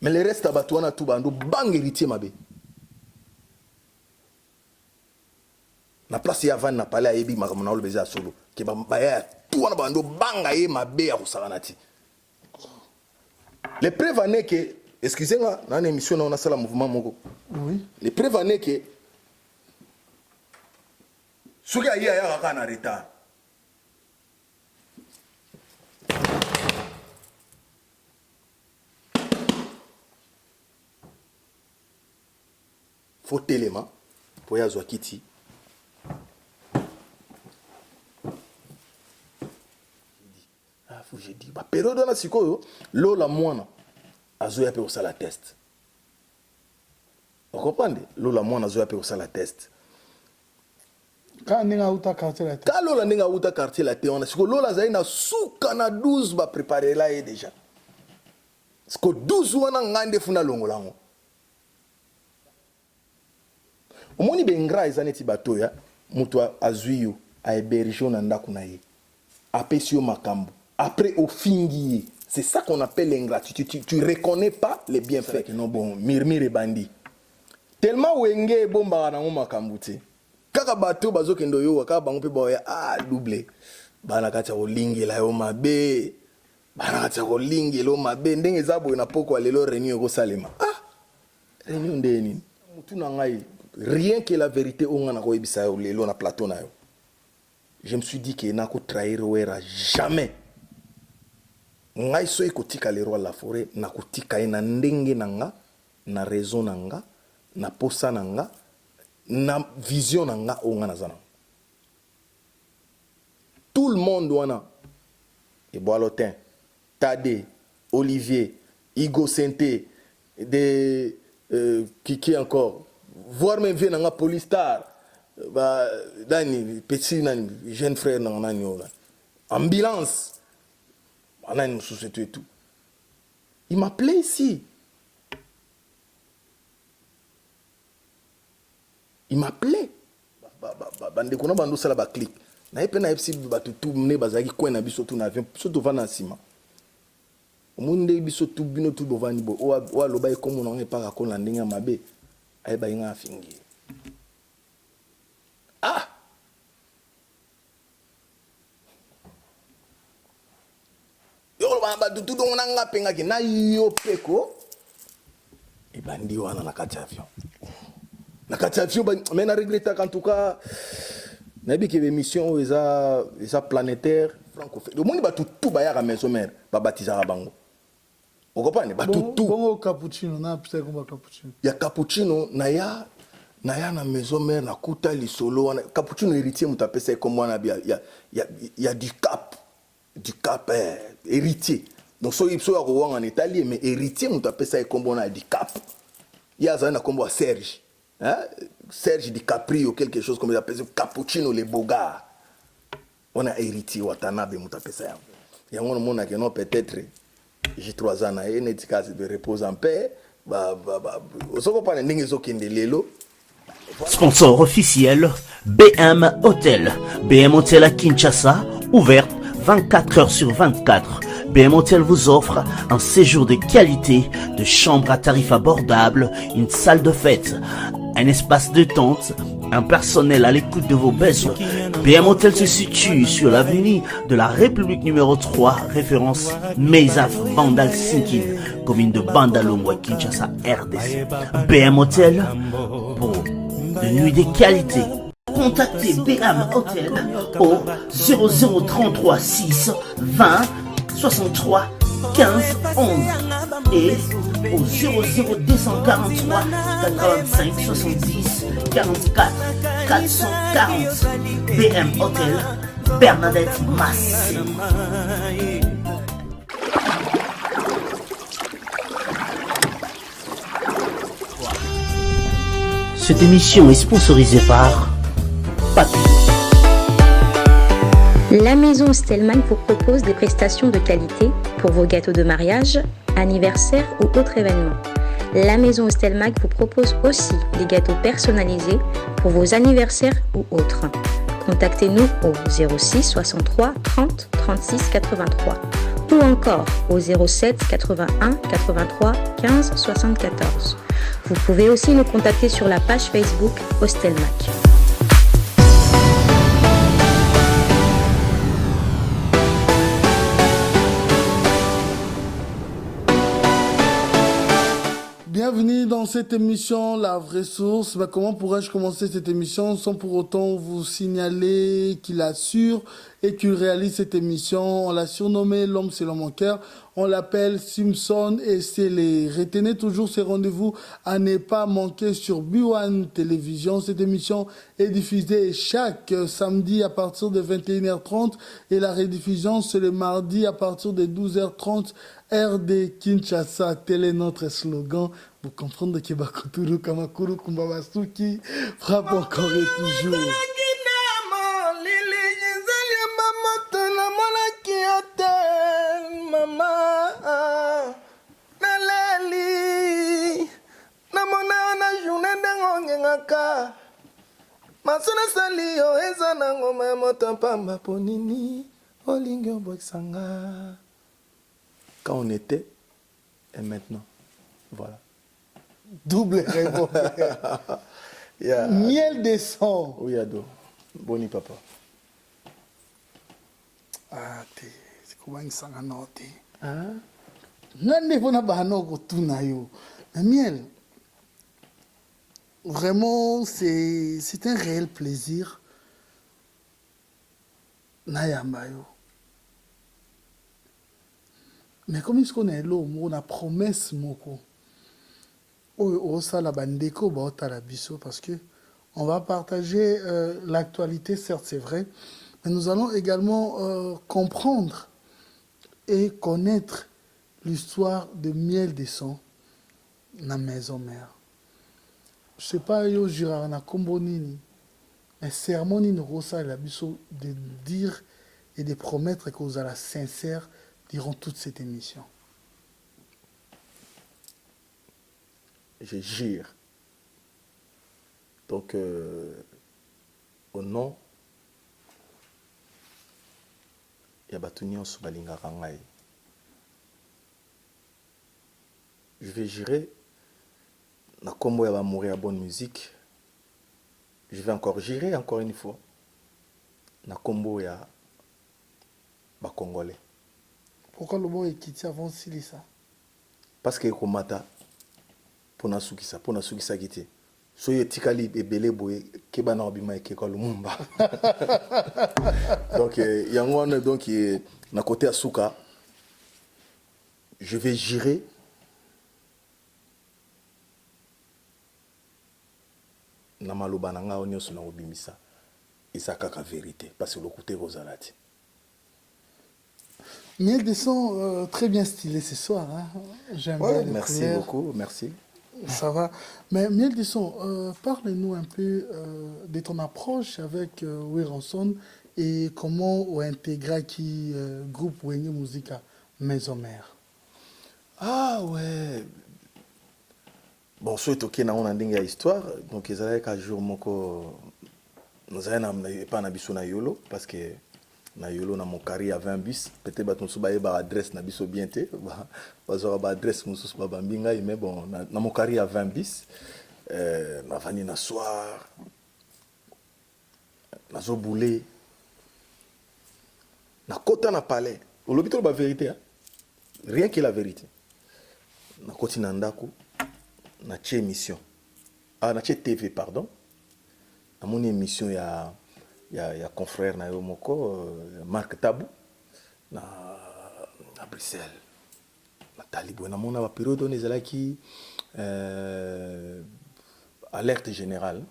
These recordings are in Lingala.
Mais le reste, Batouana, tout bando, bang héritier, mabe. Na place ya van na pale ayebi makamona olo beza solo ke ba ya tout wana bando banga ye mabe ya kusakanati les preuves ané que excusez-moi na émission na on a sala mouvement moko oui les preuves ané que soki ayi ya ka na retard faut élément pour ya Zwakiti. J'ai dit, période na sikoyo, lola mwana azoya pe osala test. Vous comprenez? Lola mwana azoya pe osala test. Ka ninga uta quartier la test. Ka lola ninga uta quartier la test, on a sikoyo lola zayi na suka na 12 ba préparer là et déjà. Siko 12 wana ngande funa longolango. Omoni bengra ezaneti bato ya mutu azuyo a héberger na ndako na ye. Apesio makambo. Après, au fingi, c'est ça qu'on appelle l'ingratitude. Tu reconnais pas les bienfaits. Non, bon, mirmir et bandit. Tellement wenge et bon baranango makambuti. Kaka bato bazo kendo yo kaka bango pe boya doublé. Bana kacha ko lingi la yo mabe. Bana kacha ko lingi lo mabe ndenge zabo na poko alelo réunion ko salema. Réunion de nini? Mutu na ngai rien que la vérité on na ko ebisa yo lelo na plateau na yo. Je me suis dit que na ko trahir wera jamais. Ngai so ekotika le roi la forêt na kotika na ndenge nanga na raison nanga na posa nanga na vision nanga onga nazana tout le monde wana et Boalotin Tade Olivier Igo Senté de qui encore voir même vient nanga Polystar ba dani petit nani jeune frère nanga nani ambulance. On a une société et tout. Il m'appelait ici. Il m'appelait. Bande kono bando sala ba clic. Na yepe na epsi ba tout mne bazaki ko na biso tout na avion surtout vana sima. Omunde biso tout bino tout bovani bo o aloba e komo na pas ko na ndinga mabe. Ay ba inga fingi. Ah. Tout le monde a penga ki na yo peko et bandi wana na kati avion na kati avion mais na regrette en tout cas na bi ke émission eza planétaire francophone le monde ba tout ba ya maison mère ba baptiser bango on comprend ba tout bongo cappuccino na pisa ko cappuccino ya cappuccino na ya na maison mère na kuta lisolo wana cappuccino héritier mutapesa comme wana ya du cap héritier. Donc, so il en Italie, mais héritier, on appelle ça comme on a du cap. Il y a un comme Serge. Hein? Serge DiCaprio, quelque chose comme il appelle ça, Cappuccino, les bogards. On a héritier, Watanabe, on appelle ça. Il y a un monde qui non peut-être, j'ai 3 ans, et une étiquette de repose en paix. Sponsor officiel, BM Hotel. BM Hotel à Kinshasa, ouverte 24 heures sur 24. BM Hotel vous offre un séjour de qualité, de chambres à tarifs abordables, une salle de fête, un espace de tente, un personnel à l'écoute de vos besoins. BM Hotel se situe sur l'avenue de la République numéro 3, référence Meizaf Bandal Sinkin, commune de Bandalongwa, Kinshasa, RDC. BM Hotel pour de nuits de qualité. Contactez BM Hotel au 0033 6 20 63 15 11 et au 00243 85 70 44 440. BM Hotel, Bernadette Massé. Cette émission est sponsorisée par Papi. La maison Stelman vous propose des prestations de qualité pour vos gâteaux de mariage, anniversaire ou autres événements. La maison Stelman vous propose aussi des gâteaux personnalisés pour vos anniversaires ou autres. Contactez-nous au 06 63 30 36 83 ou encore au 07 81 83 15 74. Vous pouvez aussi nous contacter sur la page Facebook Hostelmac. Bienvenue dans cette émission La Vraie Source. Comment pourrais-je commencer cette émission sans pour autant vous signaler qu'il assure et qu'il réalise cette émission. On l'a surnommé l'homme selon mon cœur. On l'appelle Simpson et c'est les... Retenez toujours ces rendez-vous à ne pas manquer sur B1 Télévision. Cette émission est diffusée chaque samedi à partir de 21h30 et la rediffusion c'est le mardi à partir de 12h30 heure de Kinshasa. Tel est notre slogan. Vous comprenez que Bakuturu Kamakuru Kumbabasuki frappe encore et toujours. Masuna salio eza na ngoma ya moto pamba ponini olingi obwesanga. Quand on était et maintenant, voilà. Double réponse. Yeah. Miel descend. Oui, ado. Boni papa. Ah, c'est comment il s'en a noté. Ah. Nande vona bahano kotuna yo. Mais miel. Vraiment, c'est un réel plaisir. Nayambayo. Mais comme il connaît l'eau, on a promesse moko. Oh, ça la bandeko ba la biso parce que on va partager l'actualité, certes c'est vrai, mais nous allons également comprendre et connaître l'histoire de Miel des Sons, la maison mère. Je sais pas yo jira na kombo nini, mais sermon ni rosa la biso de dire et de promettre que vous allez sincère durant toute cette émission. Je jure. Donc, au nom, il y a Batunion Soubalinga Rangai. Je vais jurer. Na kombo ya ba mourir à bonne musique. Je vais encore jurer encore une fois. Na kombo ya ba Congolais. Pourquoi le mot est quitté avant Silisa? Parce que komata pona sukisa kiti. So ye tikali ebele boye keba na obima ke ko lumumba. Donc yango wana donc na côté asuka je vais jurer na maloba na nga onyo sona obimisa. Eza kaka vérité parce que le côté rosalati. Miel des Sons, très bien stylé ce soir. Hein? J'aime bien les merci couleurs. beaucoup, merci. Ça va. Mais Miel des Sons, parle-nous un peu de ton approche avec Wiranson et comment on intègre qui groupe Wenye Musica Maison Mère. Ah ouais. Bon, soit ok na on a une histoire, donc ils allaient qu'un jour moko nous allons pas na biso na yolo parce que na yolo na mon carré à 20 bus peut-être ba ton suba ba adresse na biso bien té ba zo ba adresse musu ba bambinga mais bon na mon carré à 20 bus na vani na soir na zo boulé na kota na palais au lobito ba vérité hein? Rien que la vérité na koti na ndako na tche émission na tche TV pardon na mon émission ya confrère na yo moko Marc Tabou na Bruxelles na talibou na mona ba période on ezala ki alerte générale.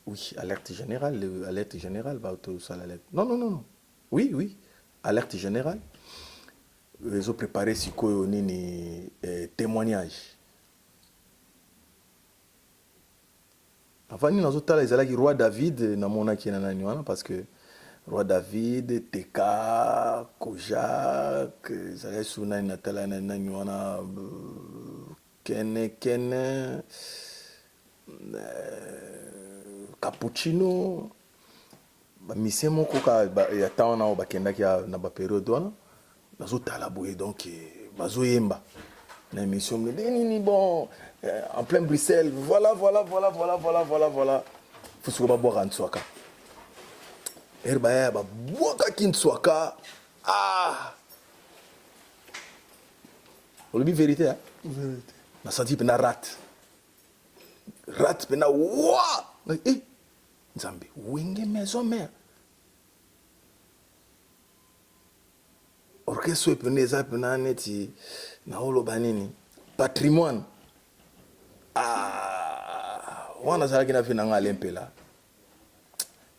Oui, alerte générale ba auto sala alerte. Non. Oui, alerte générale. Ils ont préparé si quoi nini témoignage. Avant nous avons les alaki roi David na mona ki na nani wana parce que roi David TK Kojak zalaki suna na tala na nani wana kene cappuccino ba mise moko ka ya taona ba kendaki na ba periode wana bazotala boye donc bazoyemba na émission nini bon en plein Bruxelles voilà faut se boire en Nswaka herba boka Nswaka on dit vérité hein Vérité. na senti pena rat pena wa nzambe wenge maison mère orchestre pena eza pena neti na oloba nini patrimoine wana azalaki na ve na nga alempela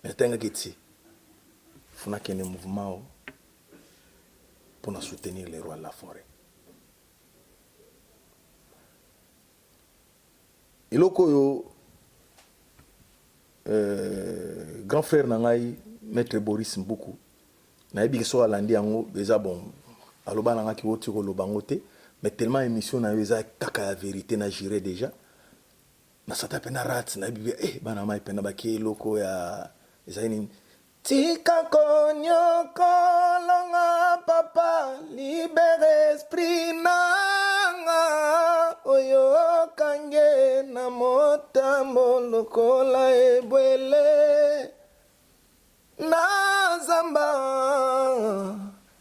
mais tengaki ti funa kende mouvement o pour soutenir les rois de la forêt. Iloko yo grand frère na ngai maître Boris Mbuku na yebi so alandi yango eza bon aloba na nga ki woti ko lobango te mais tellement émission na yo eza kaka ya vérité na juré déjà na sata pena rat na yebi bana mai pena ba ki iloko ya eza nini tika konyo kolonga papa libere esprit nanga oyo kange na motambo lokola ebwele na zamba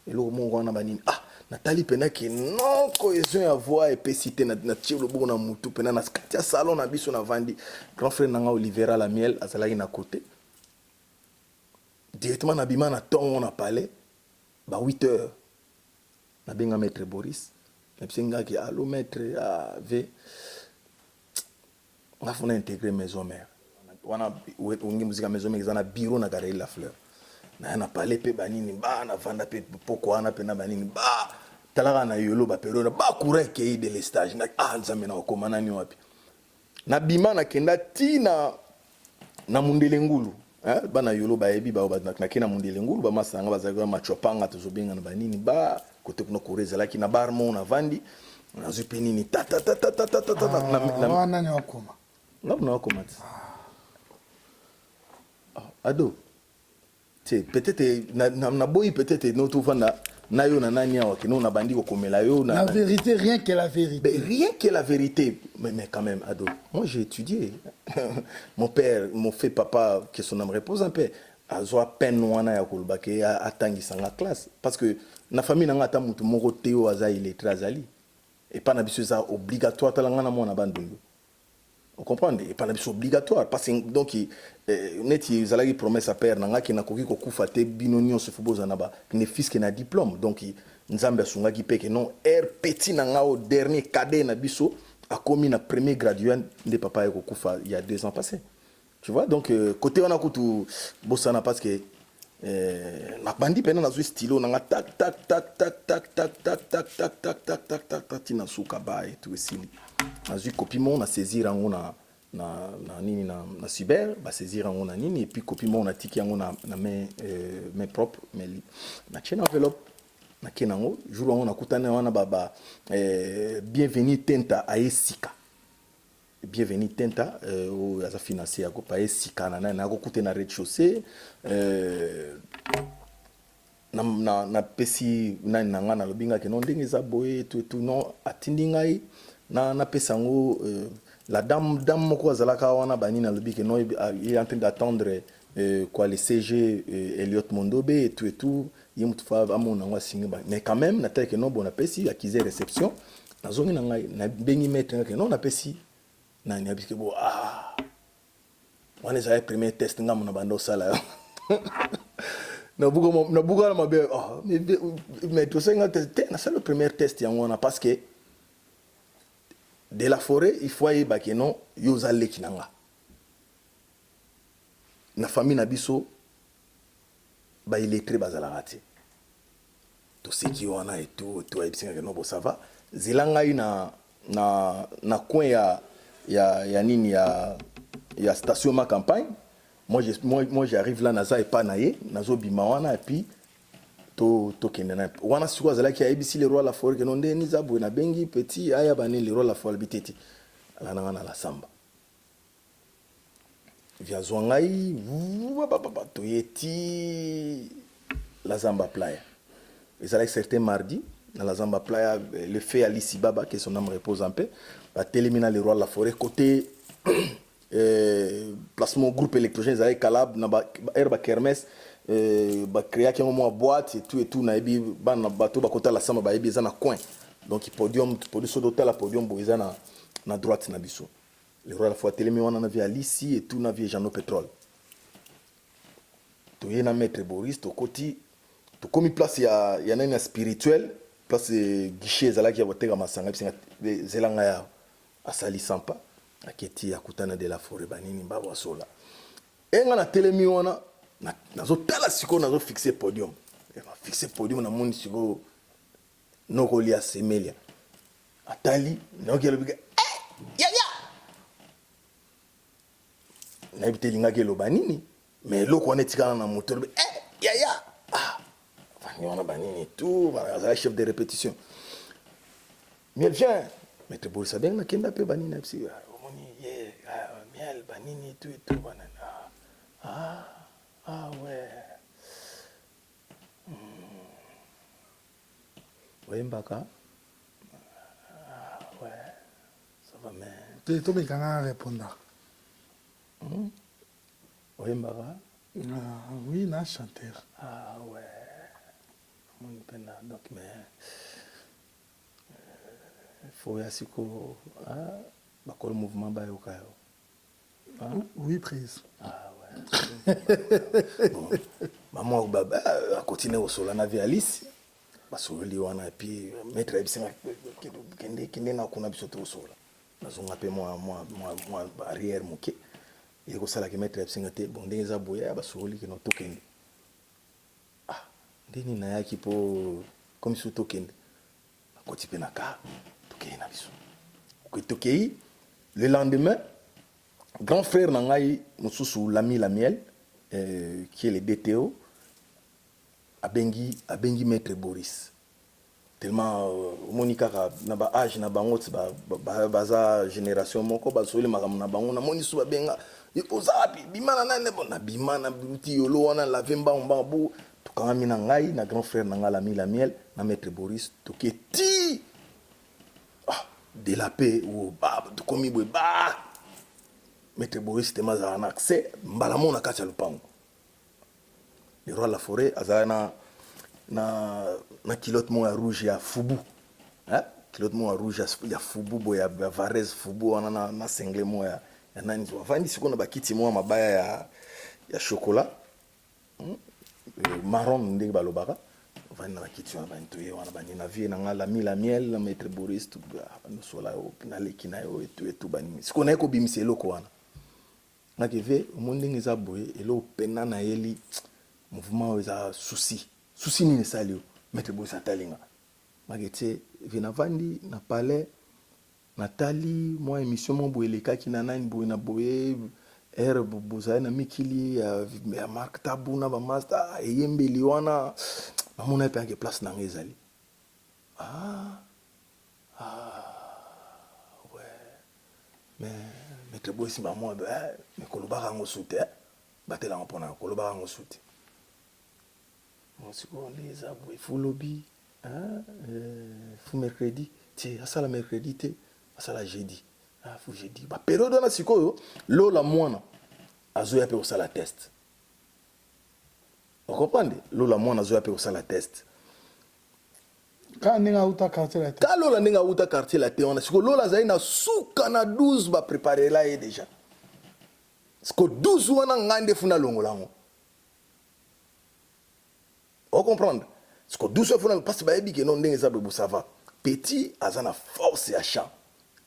eloko mongo wana banini natali pena ke non cohésion ya voix epesite na tie loboko na mutu pena na kati ya salon na biso na vandi grand frère nanga Olivera la miel azalaki na côté directement na bima na ton on a parlé ba 8h na benga maître Boris na psinga ki allo maître v on a fondé intégrer maison mère wana ongi musique maison mère na bureau na Galerie La Fleur na parlé pe banini ba na vanda pe poko wana pe na banini ba talaka na yolo ba période ba courant ke de l'estage na nzambe na komana ni wapi na bima na kenda tina na mundele ngulu bana yolo ba yebi ba na kena mundele ngulu ba masanga bazaka machopanga tozobenga na banini ba kote kuna koreza laki na barmo na vandi na zupenini ta na nani wakoma na wakoma ado peut-être na boyi peut-être no to vanda na yo na nani awa kino na bandi ko komela yo la vérité rien que la vérité mais rien que la vérité mais quand même ado moi j'ai étudié mon père mon fait papa que son âme repose en paix azwa peine wana ya kolbake atangisa nga classe parce que na famille na nga ta mutu moko teo aza illettré azali et pas na biso za obligatoire talanga na mona bandundu on comprend et pas na biso obligatoire parce que donc neti zalaki promesse à père nanga ki na koki ko kufa te binonio se fuboza na ba ne fils na diplôme donc nzambe asunga ki peke non petit nanga au dernier cadet na biso a commis na premier gradué de papa ko kufa il y a 2 ans passés tu vois donc côté on a kutu bosana parce que na bandi pena na zo stylo nanga tac tina suka ba et tout ici na zo copie mon na saisir en na nini na cyber ba saisir en na nini et puis copie mon na tiki en na mes propres mais na chaîne enveloppe na kenango jour on a kutana wana baba bienvenue tenta a esika bienvenue tenta o aza financier ako pa esika na ko kutena rez-de-chaussée na pesi na nanga na lobinga ke non ndenge za boye tout non atindi ngai na pesango la dame moko azalaka wana bani na lobi ke non il est en train d'attendre quoi le CG Elliot Mondobe et tout yemutu fa amona ngwa singa mais quand même na teke non bon na pesi acquise réception na zongi na ngai na bengi mettre ke non na pesi na ni abike bo wana za premier test ngamu na bando sala na bugo na mabe mais to senga test na c'est le premier test yango na parce que de la forêt il faut y ba ke non yoza leki nanga na famille na biso ba il est très bazala te to seki wana et tout ebsinga ke no bo ça va zilanga ina na coin ya nini ya station ma campagne moi j'arrive là naza et pas naye nazo bima wana et puis to kendena wana siko azala ki ABC le roi la forêt que non ndeni za bo na bengi petit aya bani le roi la forêt biteti ala na la samba via zwangai to yeti la zamba playa ils allaient certains mardis dans la Zamba Playa, le fait Alice Baba, que son âme repose en paix, va téléminer le roi de la forêt côté placement groupe électrogène, ils allaient Calab, Herba Kermès, créer qui moment boîte et tout, na ebi ban na bateau ba kota la samba ba ebi za na coin. Donc podium so d'hôtel à podium boiza na droite na biso. Le roi de la forêt téléminer on a vu Alice et tout na vu Jean Pétrole. To yena maître Boris to côté to comme place il y a une spirituel place guichet zala ki aboteka masanga bisinga zelanga ya asali sampa aketi akutana de la forêt banini mbabo sola enga na telemi wana nazo tala siko nazo fixer podium fixer podium na moni siko noko lia semelia atali nokelo biga ya na ibite linga ke lo banini mais loko on etikana na moteur ya on a banni tout, voilà, chef de répétition. Mais elle vient, maître Boris Abeng, na kenda pe banni na psi, miel, banini, tout et tout, banana. Ouais. Oui, Mbaka. Ouais, ça va, mais. Tu es bien répondre. Oui, Mbaka. Oui, na chanteur. Ouais. Donc, mais il faut asiko bakolo mouvement ba yokayo. Oui, prise. Ouais. Bon, maman baba a continué au sol na vie Alice. Basoli wana et puis maître ebisa kende na kuna biso to sola. Nazonga pe moi arrière moké. Il ko sala ke maître ebisa ngate bon ndeza boya basoli ke no tokende. Ndeni na yaki po comme si tokende akoti pe na ka tokei na biso ko tokei le lendemain grand frère na ngai mususu Lami Lamiel qui est le DTO abengi maître Boris tellement monika na ba âge na bango baza génération moko basoli makam na bango na moni su babenga ozapi bimana na bon na bimana buti yolo wana la vemba mbambu quand mina ngai na grand frère nanga Lami Lamiel na maître Boris toketi de la paix ou to komi boy ba maître Boris te maza na accès mbalamo na kati ya lupango le roi de la forêt azana na kilote mo ya rouge ya fubu kilote mo ya rouge ya fubu boy ya Varese fubu wana na sengle mo ya nani wafandi siko na bakiti mo mabaya ya chocolat marron ndenge balobaka vani na bakiti wana bantoye wana banina vie na nga Lami Lamiel na maître Boris tout no sola na leki na yo etu banini siko na ko bimisa eloko wana ngakeve mondenge za boye elo pena na yeli mouvement za souci nini salio maître Boris atalinga magete vina vandi na palais natali moi émission mon boye lekaki na nani boye na boye bozali na mikili ya Mark Tabuna ba master eyembeli wana mamona pe ake place na ngezali ouais mais maître Boris ba moi mais kolobaka ngo soute batela mpona kolobaka ngo soute siko les abou fu lobby fu mercredi ti asala mercredi te asala jeudi faut jeudi ba période na sikoyo lola mwana azoya pe osala test. Vous comprenez? Lola mwana azoya pe osala test. Ka ninga uta quartier la tête. Ka lola ninga uta quartier la tête on siko lola zaina suka na 12 ba préparer là et déjà. Siko 12 wana ngande funa longolango. Vous comprenez? Siko 12 funa parce que ba ebi ke non ndenge za bebu ça va. Petit azana force ya champ.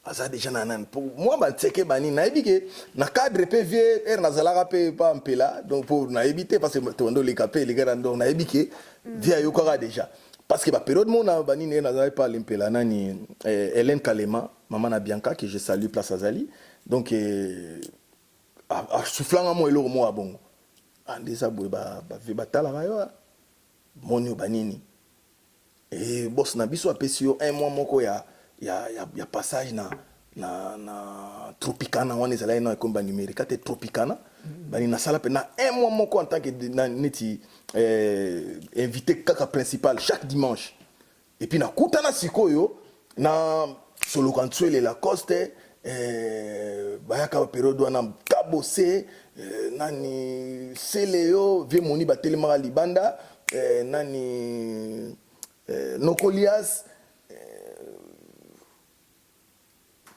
Aza déjà nanan pour moi ba tseke bani na ebike na cadre PV nazalaka pe pa mpela donc pour na éviter parce que tondo les capé les gars donc na ebike via yokara déjà parce que ba période mon na bani ne nazala pas l'impela nani Hélène Kalema maman na Bianca que je salue place Azali donc a soufflant mo eloko mo abongo andesa boy ba tala ba yo moni banini et boss na biso apesio un mois moko ya passage na Tropicana wana ezala na comme ba numérique te Tropicana bani na sala pe na un mois moko en tant que neti invité kaka principal chaque dimanche et puis na kutana sikoyo na solo kantswele la coste bayaka période wana kabose nani Seleo vie moni batelema libanda nani Nokolias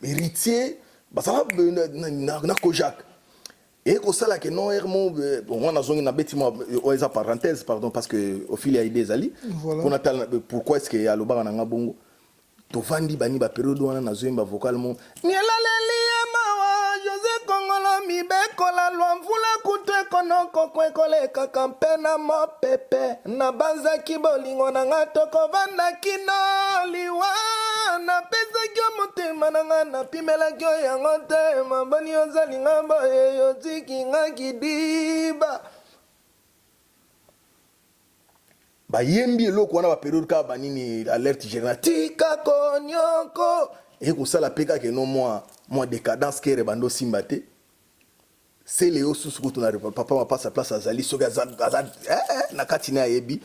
héritier basala na Kojak et ko sala que non hermo bon on a zongi na bâtiment oza parenthèse pardon parce que au fil il y a des ali voilà. Pourquoi est-ce que ya loba na ngabongo to vandi bani ba période wana na zoemba vocalement nyelaleli mawa José Kongolo mi bekola lwamvula kute konoko kwekole kakampe na mopepe na banzaki bolingo na ngatoko vanda kino liwa na pesa kyo motema na nga na pimela kyo yango te mabani ozali nga boye yotiki nga kidiba bayembi eloko wana baperiode kaka banini alerte générale tika konyoko ekosala mpe kaka eno mwa décadence kere bando simba te se leo susu kutu na papa mapasa place azali soki aza na kati na ayebi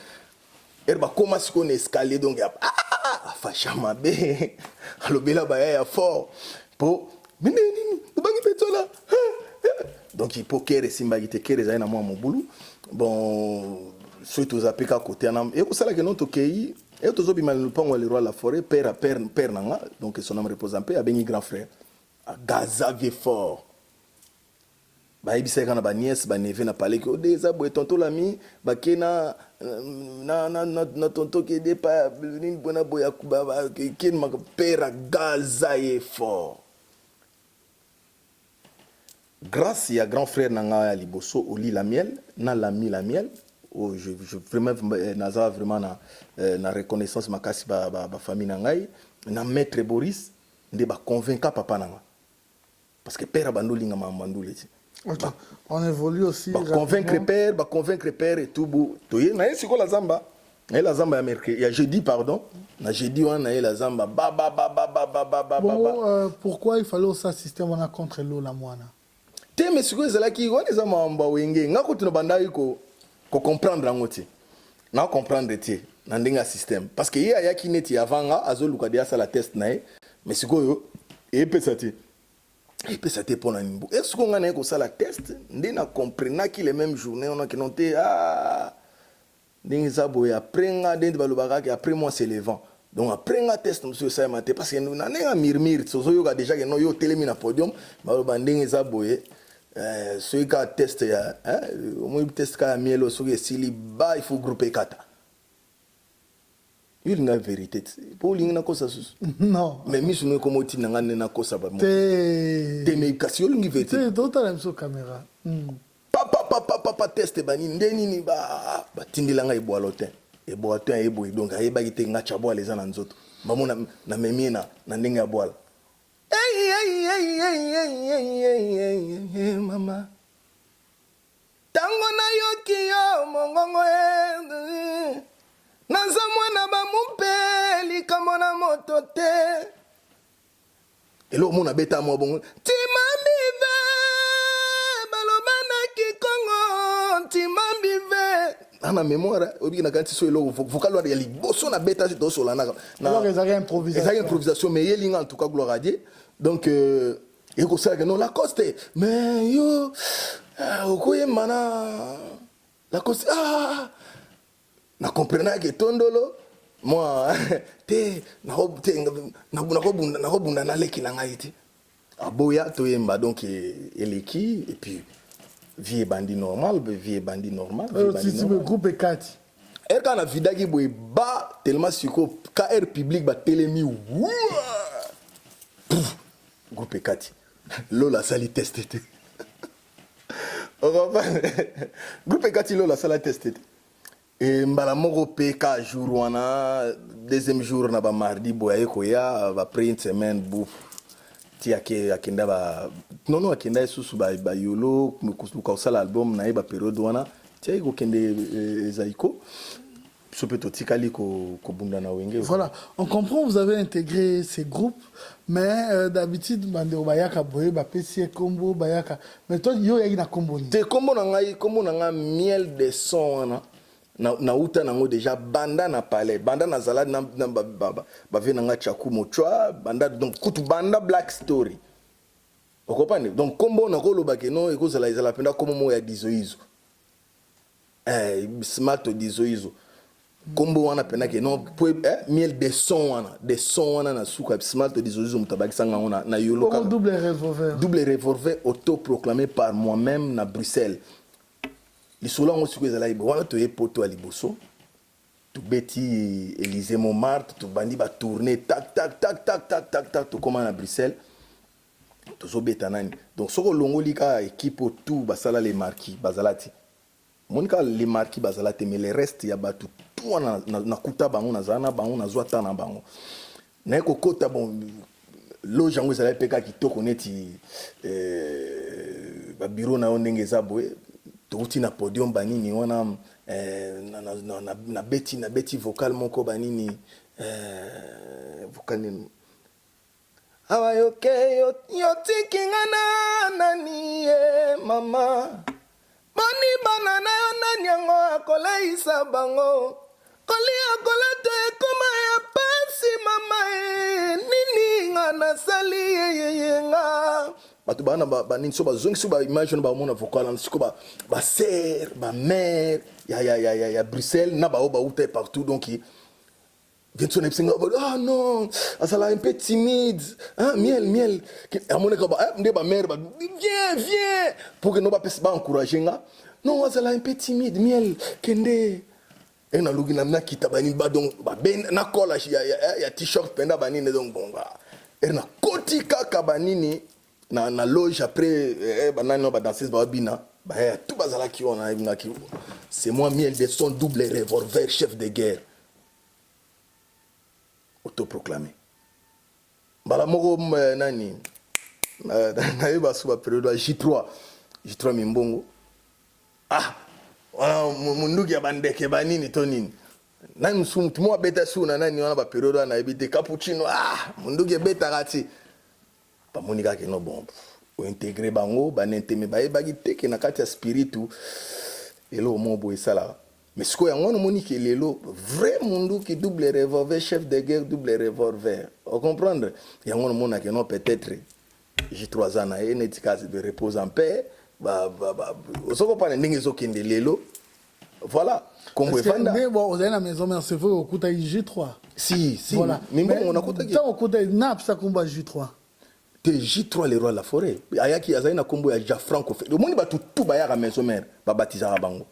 ere bakoma sikoyo na escalier donc afasha mabe alobela baya ya fort mpo minenini obangi petola donc ipo kere esimbaki te kere ezali na mwa mobulu bon soki tozape kaka kote wana ekosalaki no tokei e tozobima lupango ya le roi la forêt père nanga donc son homme repose en paix abengi grand frère agaza vie fort bayebisaki kaka na baniese baneve na paleki ode eza boye tonto lami bake na tonto kede pa nini bona boye keni maka père agaza ye fort grâce ya grand frère nanga ya liboso oli la miel na lami la miel oh, je vraiment naza vraiment na reconnaissance makasi ba famille na ngai na maître Boris nde ba convaincre papa nanga parce que père abandolinga mamandule ti okay. On évolue aussi ba convaincre père et tout beau toye na yesi ko la zamba ya mercredi ya jeudi pardon na jeudi wana na la zamba bon pourquoi il fallait aussi un système on a contre l'eau la moana te mais siko ezalaki wana eza mamba wenge ngako tuna bandaki ko comprendre yango te na comprendre te na ndenge ya système parce que ye ayaki neti avant nga azoluka de asala test na ye mais sikoyo epesa te mpo na nimbu esiko nga na ye kosala test nde na comprenaki le même journée ona ke non te ndenge eza boye après nga nde balobaka ke après moi c'est le vent donc après nga test mosusu esalema te parce que na ndenge ya mirmire tozoyoka déjà ke no yo otelemi na podium baloba ndenge eza boye soki kaka test ya omoi test kaka ya mielo soki esili ba il faut groupe ekata yo linga vérité po olingi nakosa susu non mais misu no ekoma otinda nga nde nakosa te mais kasi olingi vérité totala biso caméra papa test banini nde nini batindela nga ebwalo te ayeboye donc ayebaki te nga chabwala eza na nzoto bamona na memie na ndenge ya bwala mama tango nayoki yo mongongo naza mwana bamupe likambo na moto te eloko mona beta mwa bongo timambive balobanaki kongo timambive ana mémoire obiki na kanti so eloko vocal ya liboso na beta si tosola na improvisation mais yelinga en tout cas gloire à Dieu donc ekosala que non la coste mais yo okoyemba na la coste na comprena ke tondolo moi te nakobunda naleki na ngai te aboya toyemba donc eleki et puis vie bandi normal si me groupe ekati erka na vidaki boye ba tellement siko ka air public ba telemi groupe ekati lola sali testé te groupe ekati lola sala testé te et mbala moko pe ka jour wana deuxième jour na ba mardi boye koya ba après une semaine bouf ti akenda ba non akenda susu ba yolo kusuka usala album na ba période wana ti ko kende zaiko biso mpe totikali kobunda na wenge. Voilà, on comprend, vous avez intégré ces groupes, mais d'habitude, bandeko bayaka boye, bapesi kombo, bayaka. Mais toi, yo yaki na kombo ni. Te kombo na ngai miel de son wana. Na uta nango déjà banda na palais, banda na zalade na bave na nga chaku mochwa, banda donc kutu banda Black Story. Vous comprenez? Donc kombo na ko lobake no eko zala penda komo mo ya dizoizo. Smart dizoizo. Kombo wana pena ke non miel de son wana na suka smart dizoizo mutabaki sanga na yolo ka Double revolver. Double revolver autoproclamé par moi-même na Bruxelles. Les solons ont su que les gens ont poto à liboso, tout bêti Élysée Montmartre, tout bandi va tourner tac tac tac tac tac tac tac tout comme à Bruxelles, tout so bétanani. Donc ce que l'on a équipe tout basala les marquis basalati. Monika les marquis basalati mais les restes ya batu tout na kuta bango na zana bango na zwata na bango. Na ko kota bon loge yango ezala peka kitoko neti ba bureau na ndenge za boye. Touti na podium banini wana na beti vocal moko banini vocal nini awa yoke yo thinking nani mama boni bana na yo nani yango akoleisa bango kolia kolate kuma ya pasi mama nini nga nasali nga batu bana banini so bazongi so ba imagine ba mona vocal siko ba sœur ba mère ya Bruxelles na ba uta partout donc vient son epsinga ah non asala un peu timide hein miel amone ka ba ndé ba mère ba viens pour que no ba pesi ba encourager nga non asala un peu timide miel kende et na lugi na kita banini ba donc ba ben na kola ya t-shirt penda banini donc bon ba et na koti kaka banini na loge après banani no ba danseuse ba bina ba tout bazala ki on a ngaki c'est moi miel de son double revolver chef de guerre autoproclamé bala moko nani na yeba suba période J3 mimbongo wana munduki ya bandeke banini to nini nani musumu tumo beta su na nani wana ba période na ebite cappuccino munduki beta kati pa monika ke no bon o intégrer bango banenteme ba ebaki teke na kati ya spiritu elo mo bo esala mais ce que yango no moniki lelo vrai munduki double revolver chef de guerre double revolver on comprendre yango no mona ke non peut-être j'ai 3 ans na enetikasi de repose en paix osoko pa ndenge zokende lelo voilà kombo efanda mais bon vous avez la maison mais c'est vrai au kuta J3 si voilà mais bon on a kuta qui au kuta nap ça combat J3 te J3 le roi de la forêt ayaki azali na kombo ya ja franco le monde ba tout ba ya maison mère ba baptiser bango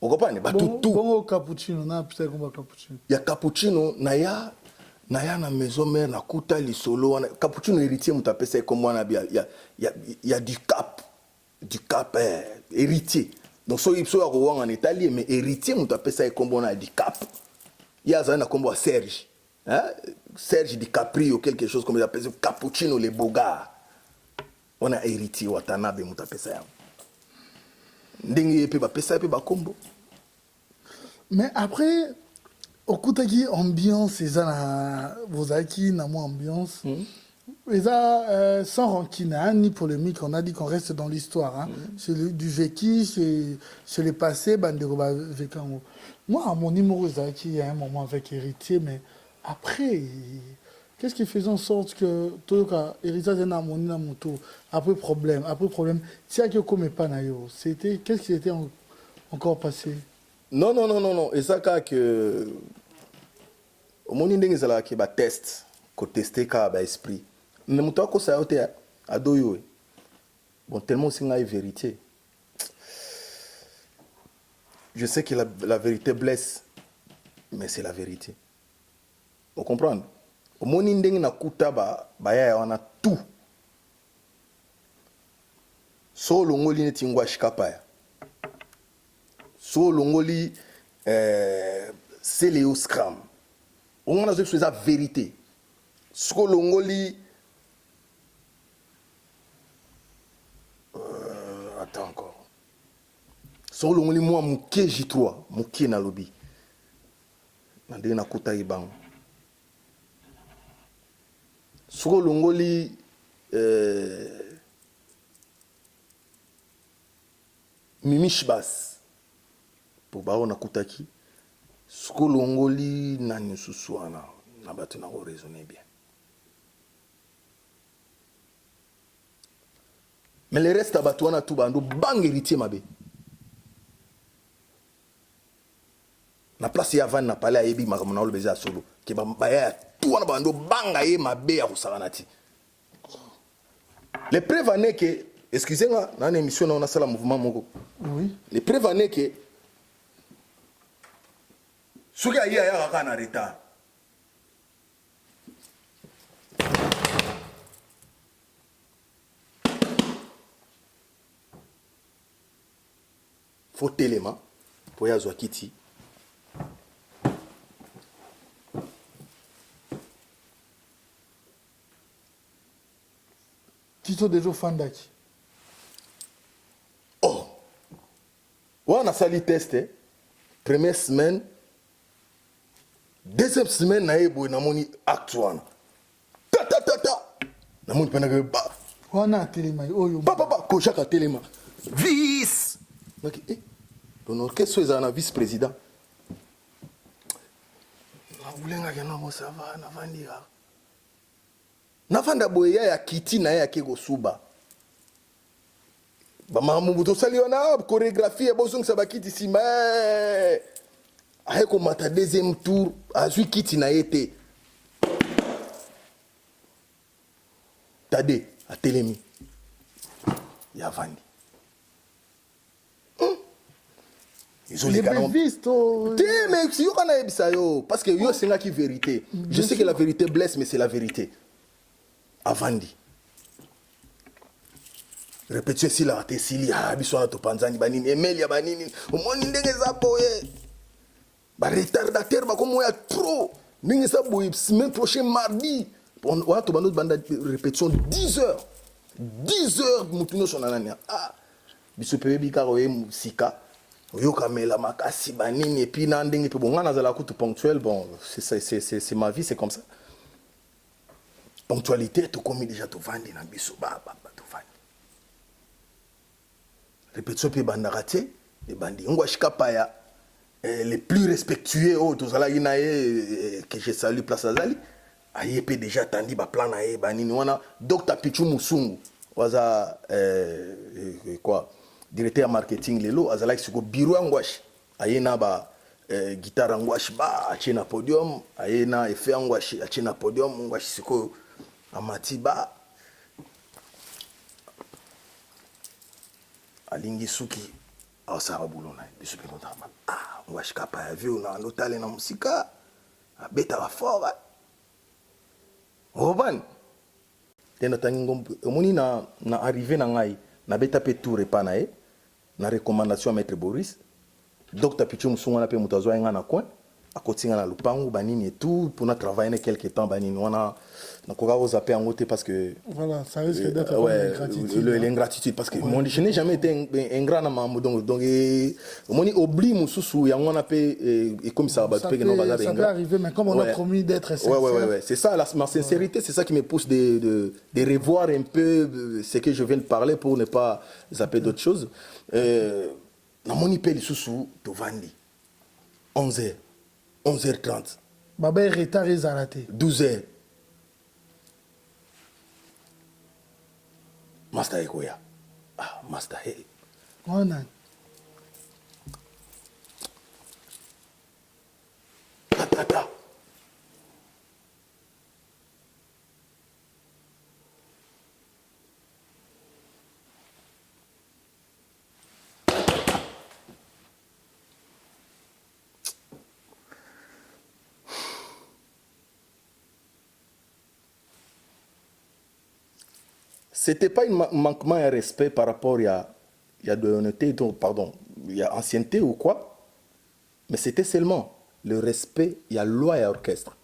on comprend ba tout bon cappuccino nap ça combat cappuccino ya cappuccino na ya na maison mère na kuta lisolo wana cappuccino héritier mutapesa comme wana ya du cap héritier donc so ipso ya ko en Italie mais héritier mutapesa comme wana du cap ya azali na kombo Serge hein Serge DiCaprio quelque chose comme il appelle cappuccino les bogards on a héritier Watanabe mutapesa ya ndenge pe ba pesa pe ba kombo mais après okutaki ambiance eza na vozaki na mo ambiance eza sans rancune ni polémique on a dit qu'on reste dans l'histoire hein c'est du vécu c'est le passé bandeko ba vekango moi à mon numéro ezaki il y a un moment avec héritier mais après qu'est-ce qui faisait en sorte que toyoka héritage na moni na moto après problème si que comme pas na yo c'était qu'est-ce qui était encore passé non et ça que au moni ndenge zala ki ba test ko tester ka ba esprit mais moto ko sa yote adoyo bon tellement c'est une vérité je sais que la vérité blesse mais c'est la vérité vous comprenez au moni ndenge na kuta ba ya wana tout so longoli neti ngwa shikapa so longoli c'est Léo Scram on a fait la vérité so longoli attends encore so longoli moi muke J3 muke na lobby na ndenge nakutaki bango soko longoli Mimish Bass po bao nakutaki soko longoli nani susu wana na bato na ko raisonner bien. Mais le reste bato wana tout bando bang héritier mabe. Na place ya van na pale ayebi makamona olo beza solo ke ba ya tout wana bando banga ye mabe ya kusala ti. Les preuves en est que excusez-moi dans une émission on a ça le mouvement moko. Oui. Les preuves en est que soki aye ya ka na retard. Faut téléma pour ya zwa kiti. Tito déjà fandaki. Oh. On a sali test. Première semaine. Deuxième semaine na ebo na moni acte wana. Ta ta ta ta. Na moni pena ke ba. Wana telema oyo. Ba ba ba ko chaka telema. Vice. Donc ton orchestre est un vice-président. Na bulenga yana mo ça va na vandira. Na vanda boya ya kiti na ya kego suba. Ba mamu to sali wana chorégraphie e bozong sa ba kiti sima. Aye ko mata deuxième tour azui kiti na été. Tade a telemi. Ya vandi. Les bévistes. Mais si yo kana ebisa yo parce que yo senga ki vérité. Je sais que la vérité blesse mais c'est la vérité. Avandi. Répétez si la te sili ha biso na to panzani banini Emelia banini omoni ndenge za boye. Ba retardateur ba comme ya trop. Ndenge za boye semaine prochaine mardi. On va to bando banda répétition 10 heures. 10 heures mutuno sonanania. Ah. Biso pe bika roye musika. Yoka mela makasi banini et puis na ndenge pe bonga na zala kutu ponctuel bon c'est ma vie c'est comme ça. Ponctualité tu commis déjà to vandi na biso ba to vandi. Répétition pe bandarate et bandi ngwa shikapaya les plus respectueux oh to zala inae que je salue place azali ayepe déjà tandi ba plan na e banini wana Dr Pichu Musungu waza quoi directeur marketing lelo azala ki bureau ngwashi ayena ba guitare ngwashi ba achina podium ayena effet ngwashi achina podium ngwashi siko amati ba alingi suki awsara bulona biso pe notama ngwashi kapa ya viu na notale na musika abeta ba fort Roban tena tangi omoni na arrivé na ngai na beta pe tour epa na e na recommandation à maître Boris Dr Pichu Musungu na pe mutazwa nga na coin akotinga na lupangu banini et tout pour na travailler quelque temps banini wana na koka ozaper en côté parce que voilà ça risque d'être l'ingratitude l'ingratitude parce que moi je n'ai jamais été ingrat na mamu donc moni oublie mususu ya ngona pe et comme ça ba pe que non bazar ça peut arriver mais comme on a promis d'être sincère ouais c'est ça ma sincérité c'est ça qui me pousse de revoir un peu ce que je viens de parler pour ne pas zapper d'autres choses na moni pe lisusu to vandi 11h 11h30 baba retard ezalate 12h Master Ekoya. Master Hey. Wana. Tata. C'était pas un manquement à respect par rapport à de honnêteté, pardon, il y a ancienneté ou quoi, mais c'était seulement le respect, il y a loi et orchestre.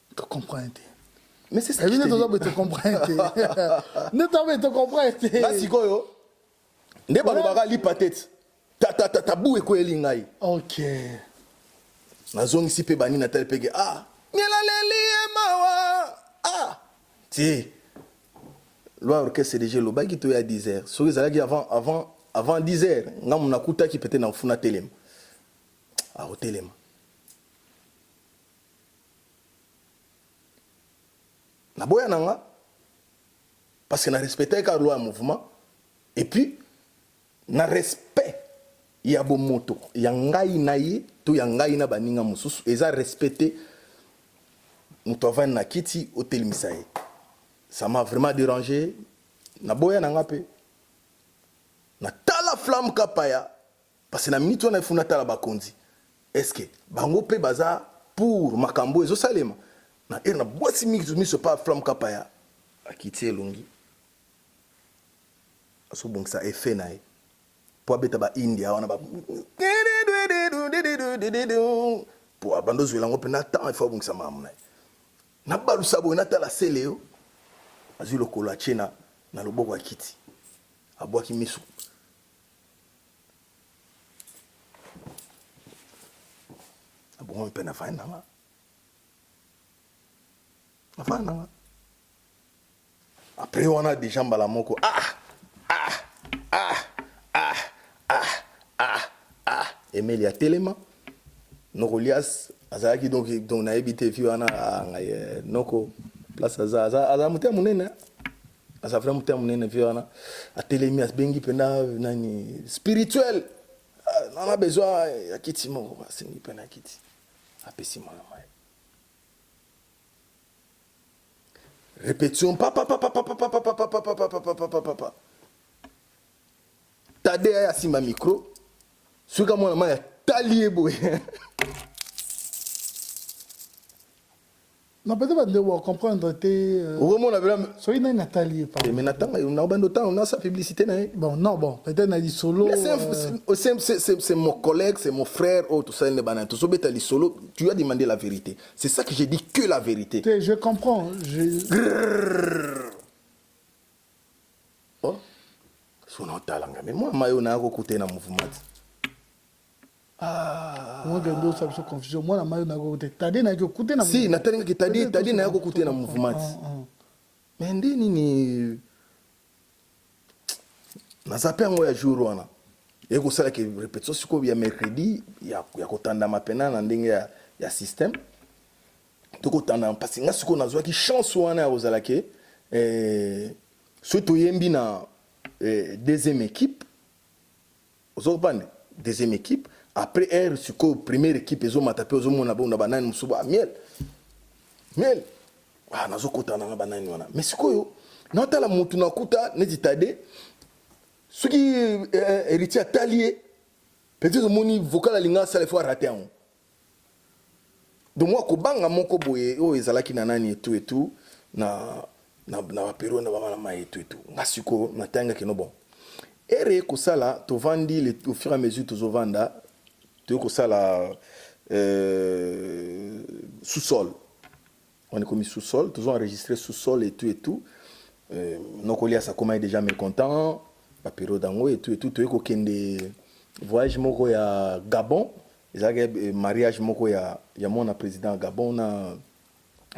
Tu comprends? Mais c'est ça que je te comprends. Ne te comprends. Là, si quoi, ne balobara li patate. Ta bou eko elingai. Ok. nazongisi pe bani na tele pege mielaleli mawa ti loi orchestre déjà lobaki to ya 10h soki ezalaki avant 10h ngamu nakutaki pete na mfuna telema otelema naboya nanga parce que na respecté ka loi ya mouvement et puis na respect ya bomoto ya ngai na ye to ya ngai na baninga mosusu eza respecté moto avandi na kiti otelemisa ye. Ça m'a vraiment dérangé. Na boya nanga pe na tala flamme kapaya parce que na minute on a funa tala bakonzi est-ce que bango pe baza pour makambo ezo salema na na boisi miso pa flamme kapaya akiti elongi aso bongisa effet na ye po abeta ba India wana ba po abando zwelango pe na temps il faut bongisa mamu na balu sabo na tala seleo azwi lokolo achena na loboko ya kiti abwaki miso abongo mpe na fani nanga après wana déjà mbala moko Emeli ya telema Nokolias azalaki donc nayebi te vi wana noko place aza mutia munene asa vraiment mutia munene vi wana atelemi asbengi pena nani spirituel on a besoin ya kiti moko asengi pena kiti apesi mwana mai répétition papa tade ya simba micro suka mwana mai talie boye. Non, peut-être que vous comprendre que soyez Nathalie pas. Mais Nathan, on a un temps, on a sa publicité. Bon, non, bon, peut-être que solo. C'est mon collègue, c'est mon frère, tout ça, les solo. Tu as demandé la vérité. C'est ça que j'ai dit, que la vérité. Je comprends. Oh, mais moi, je n'ai pas écouté dans le mouvement. Moi je dois savoir confusion moi na mayo na côté tadi na écouter na si na tadi tadi na écouter na mouvement mais ndini ni na zaper ngo ya jour wana et ko sala ke répétition siko ya mercredi ya kotanda mapena na ndenge ya système to kotanda parce que ngasiko nazwa ki chance wana ya ozala ke surtout yembi na deuxième équipe ozopane deuxième équipe. Après R, sur la première équipe, ils ont tapé aux hommes, on a banane, miel. Miel. Ah, nazo kota na banane wana. Mais c'est quoi? Non, t'as la montu na kuta, n'est tade. Ce qui héritier talier, peut-être moni vocal à l'inga, ça les fois raté en. Donc moi, kobanga moko boye, oh, ezalaki nanani et tout, na apéro na bama et tout. Ngasiko, na tanga kino bon. R, kosala, to vandi, au fur et à mesure, to vanda. Tu vois que ça là sous-sol. On est commis sous-sol, tous ont enregistré sous-sol et tout. Nokolia ça comment est déjà mécontent, papiro dango et tout. Tu vois qu'aucun des voyages moko ya Gabon, ils ont mariage moko ya mon président Gabon na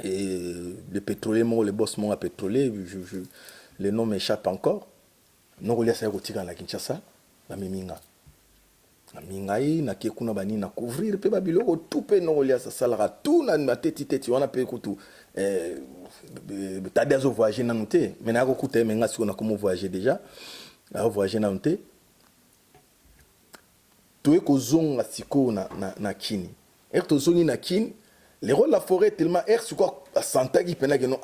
et le pétrolier moko le boss mon pétrolier, le nom m'échappe encore. Nokolia ça kotika na Kinshasa, na Meminga. Na mingai na kiekuna bani na couvrir pe babiloko tout pe no lia sa salara tout na teti wana pe kutu tadi azo voyager na noté mais na ko kuté mais ngasi on a comment voyager déjà na voyager na noté to ko zonga siko na kini to zongi na kini les rôles la forêt tellement sur quoi santa qui pena que non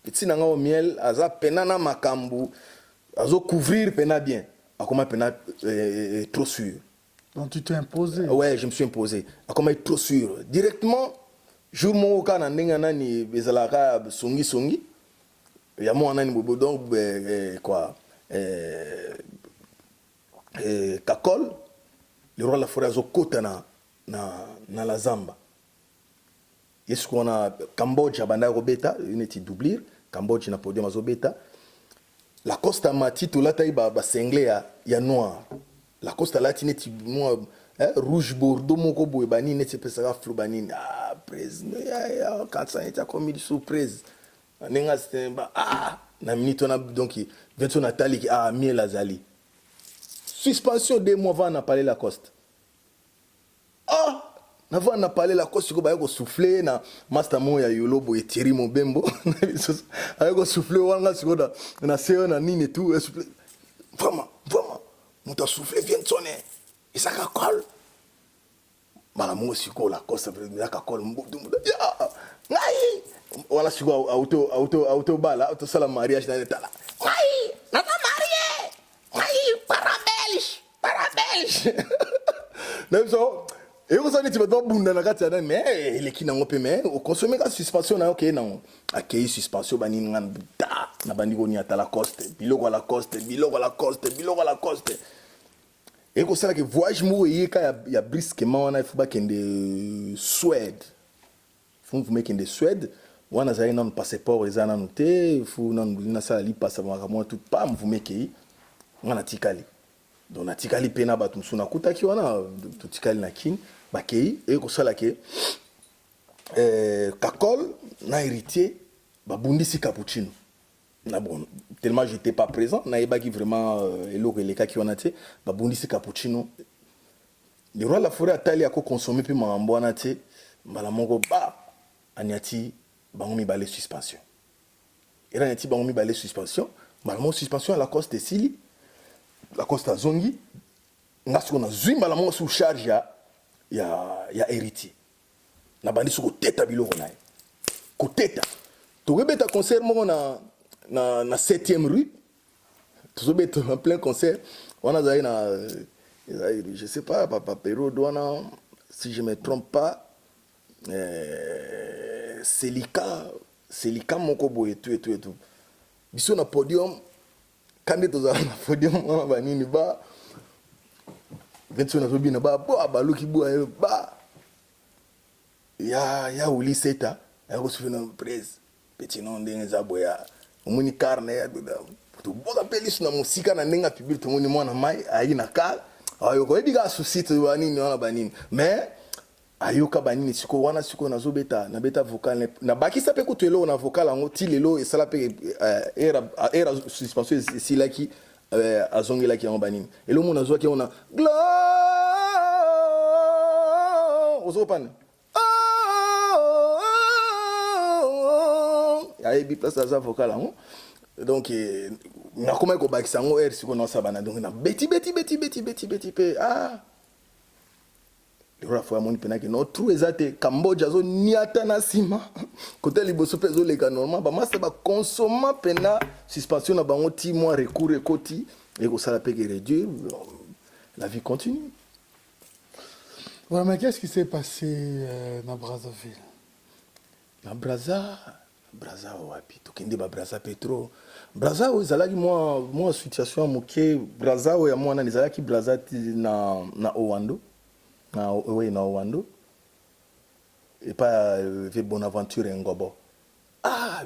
petit na ngo miel aza pena na makambu azo couvrir pena bien akoma pena trop sûr. Donc tu t'es imposé. Ouais, je me suis imposé. Comment être trop sûr. Directement, jour mon cas na ndenga nani bezalaka songi. Ya mo nani bobo donc quoi kakol le roi la forêt zo kota na la Zamba. Est-ce qu'on a Cambodge banda robeta une petite doublure, Cambodge na podium zo beta. La Costa Mati to la taille ba sengle ya noir. La Costa Latine ti moi rouge bordeaux moko boye banini eti epesaka flou banini prise 400 eti akomi lisusu prise ndenge asite na minute wana donc venti oyo nataliki miel azali suspension 2 mois avant na parler Lacoste nava na parler Lacoste siko baye kosouffle na master mo ya yolo boye Thierry Mobembo aye kosouffle wanga siko na seo na nini tout souffle vraiment moto souffle vient sonner et ça colle mala mo siko Lacoste ya colle mbudu ya ngai wala siko auto bala auto sala mariage na etala ngai na marié ngai parabelge même so et vous savez, tu vas pas bunda na kati ya mais il est qui nango pe mais au consommer la suspension na ok non accueillir suspension bani ngan na bandi ko ni atala Lacoste biloko Lacoste et ko sala que voyage mo yeka ya brisquement wana il faut ba kende Suède faut vous mettre de Suède wana za non passeport ezana noté il faut non na sala li passe moi tout pas vous mettre wana tikali donc na tikali pena batu msuna kutaki wana tutikali na kin bakei et ko sala que kakol na héritier babundisi cappuccino na bon tellement j'étais pas présent na ebaki vraiment eloko eleka ki wana te babundisi cappuccino le roi la forêt atali ako consommer pe mambo wana te mbala moko aniati bango mibale suspension era aniati bango mibale suspension mbala moko suspension à Lacoste esili Lacoste azongi ngasi kona zwi mbala moko sous charge ya héritier na bandi soko teta biloko naye koteta tokebeta concert moko na 7e rue tozobeta en plein concert wana zali na je sais pas papa Pero wana si je me trompe pas Selika moko boye tout biso na podium kande tozala na podium wana banini venti na zobina baluki ya uli seta ya kosufina presse petit nom ndenge za boya omoni carne ya to boka pelis na musika na ndenge public to moni mwana mai ayi na kar ayo ko ebika susite banini wana banini mais ayoka banini siko wana siko nazobeta na beta vocal na bakisa pe kutelo na vocal ngo ti lelo esala pe era suspension silaki azongela ki ngo banini elo mona zwa ki ona glo ozopan ayi bi place za vocal ngo donc na koma ko bakisa ngo siko na sabana donc na beti pe le roi fois moni penaki no trou ezate Cambodge zo niata na sima côté liboso pe zo leka normal ba masa ba consomma pena suspension na bango 10 mois recours ekoti et ko sala pe réduire la vie continue. Voilà, mais qu'est-ce qui s'est passé dans Brazzaville? Na Brazza wapi tokende ba Brazza Petro Brazza ezalaki moi situation moke Brazza ya mwana ezalaki Brazza na Owando na Owando et pas vie Bonaventure Ngobo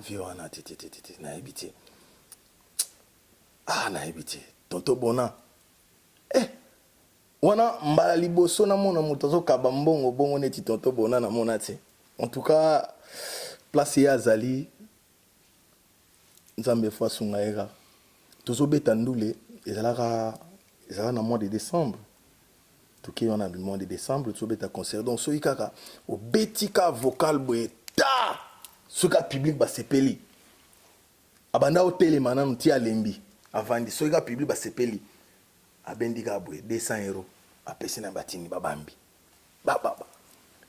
viona titi na ebité na ebité tonto bona wana mbala liboso na mona moto zo kabambongo bongo neti tonto bona na mona te en tout cas place ya zali nzambe fwa sunga era tozo beta ndule ezalaka na mois de décembre toki on a le mois de décembre tozo beta concert donc so ikaka o betika vocal boy soka public ba sepeli abanda hotel mananu ti alembi avandi soka public ba sepeli abendika boy 200 € apesi na batini babambi ba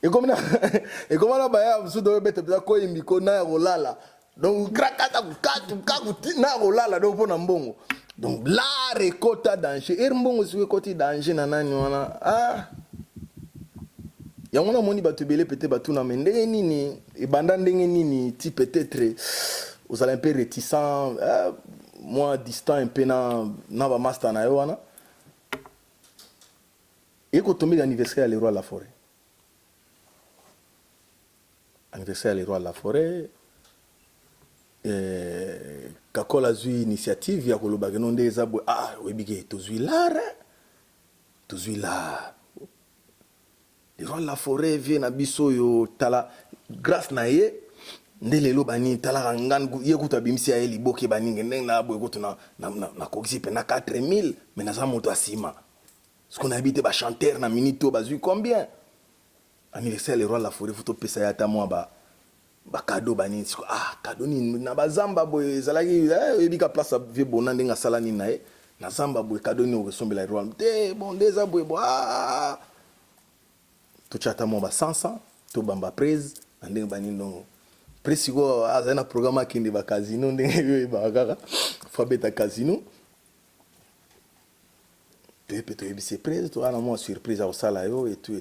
et comme na baya so do beta ko imbiko na rolala donc krakata ku na rolala do pona mbongo donc la récolte danger mbongo si côté danger na nani wana yangona moni batubele peut-être batuna mende nini e banda ndenge nini ti peut-être aux allez un peu réticent moi distant un peu na ba master na yo wana et ko tomber l'anniversaire les rois de la forêt anniversaire les rois de la forêt kakola zui initiative ya koloba ke nonde ezabwe webike tozui la le roi de la forêt vient na biso yo tala grâce na ye nde lelo bani tala ngan ye kuta bimsi ya liboke bani ngende na boy kuta na kokisi pe na 4000 mais na za moto asima ce qu'on habite ba chanteur na minito bazui combien anniversaire le roi de la forêt photo pesa ya ta moi ba cadeau bani cadeau ni na bazamba boy zalaki ebika place vie bona ndenga sala ni na ye na zamba boy cadeau ni ressemble la roi te bon déjà boy to chata mo ba 500 to bamba prise ndenge bani ndongo presi go azana programme akinde ba casino ndenge ba kaka fa beta casino peut être c'est prise to ana mo surprise au sala yo et tout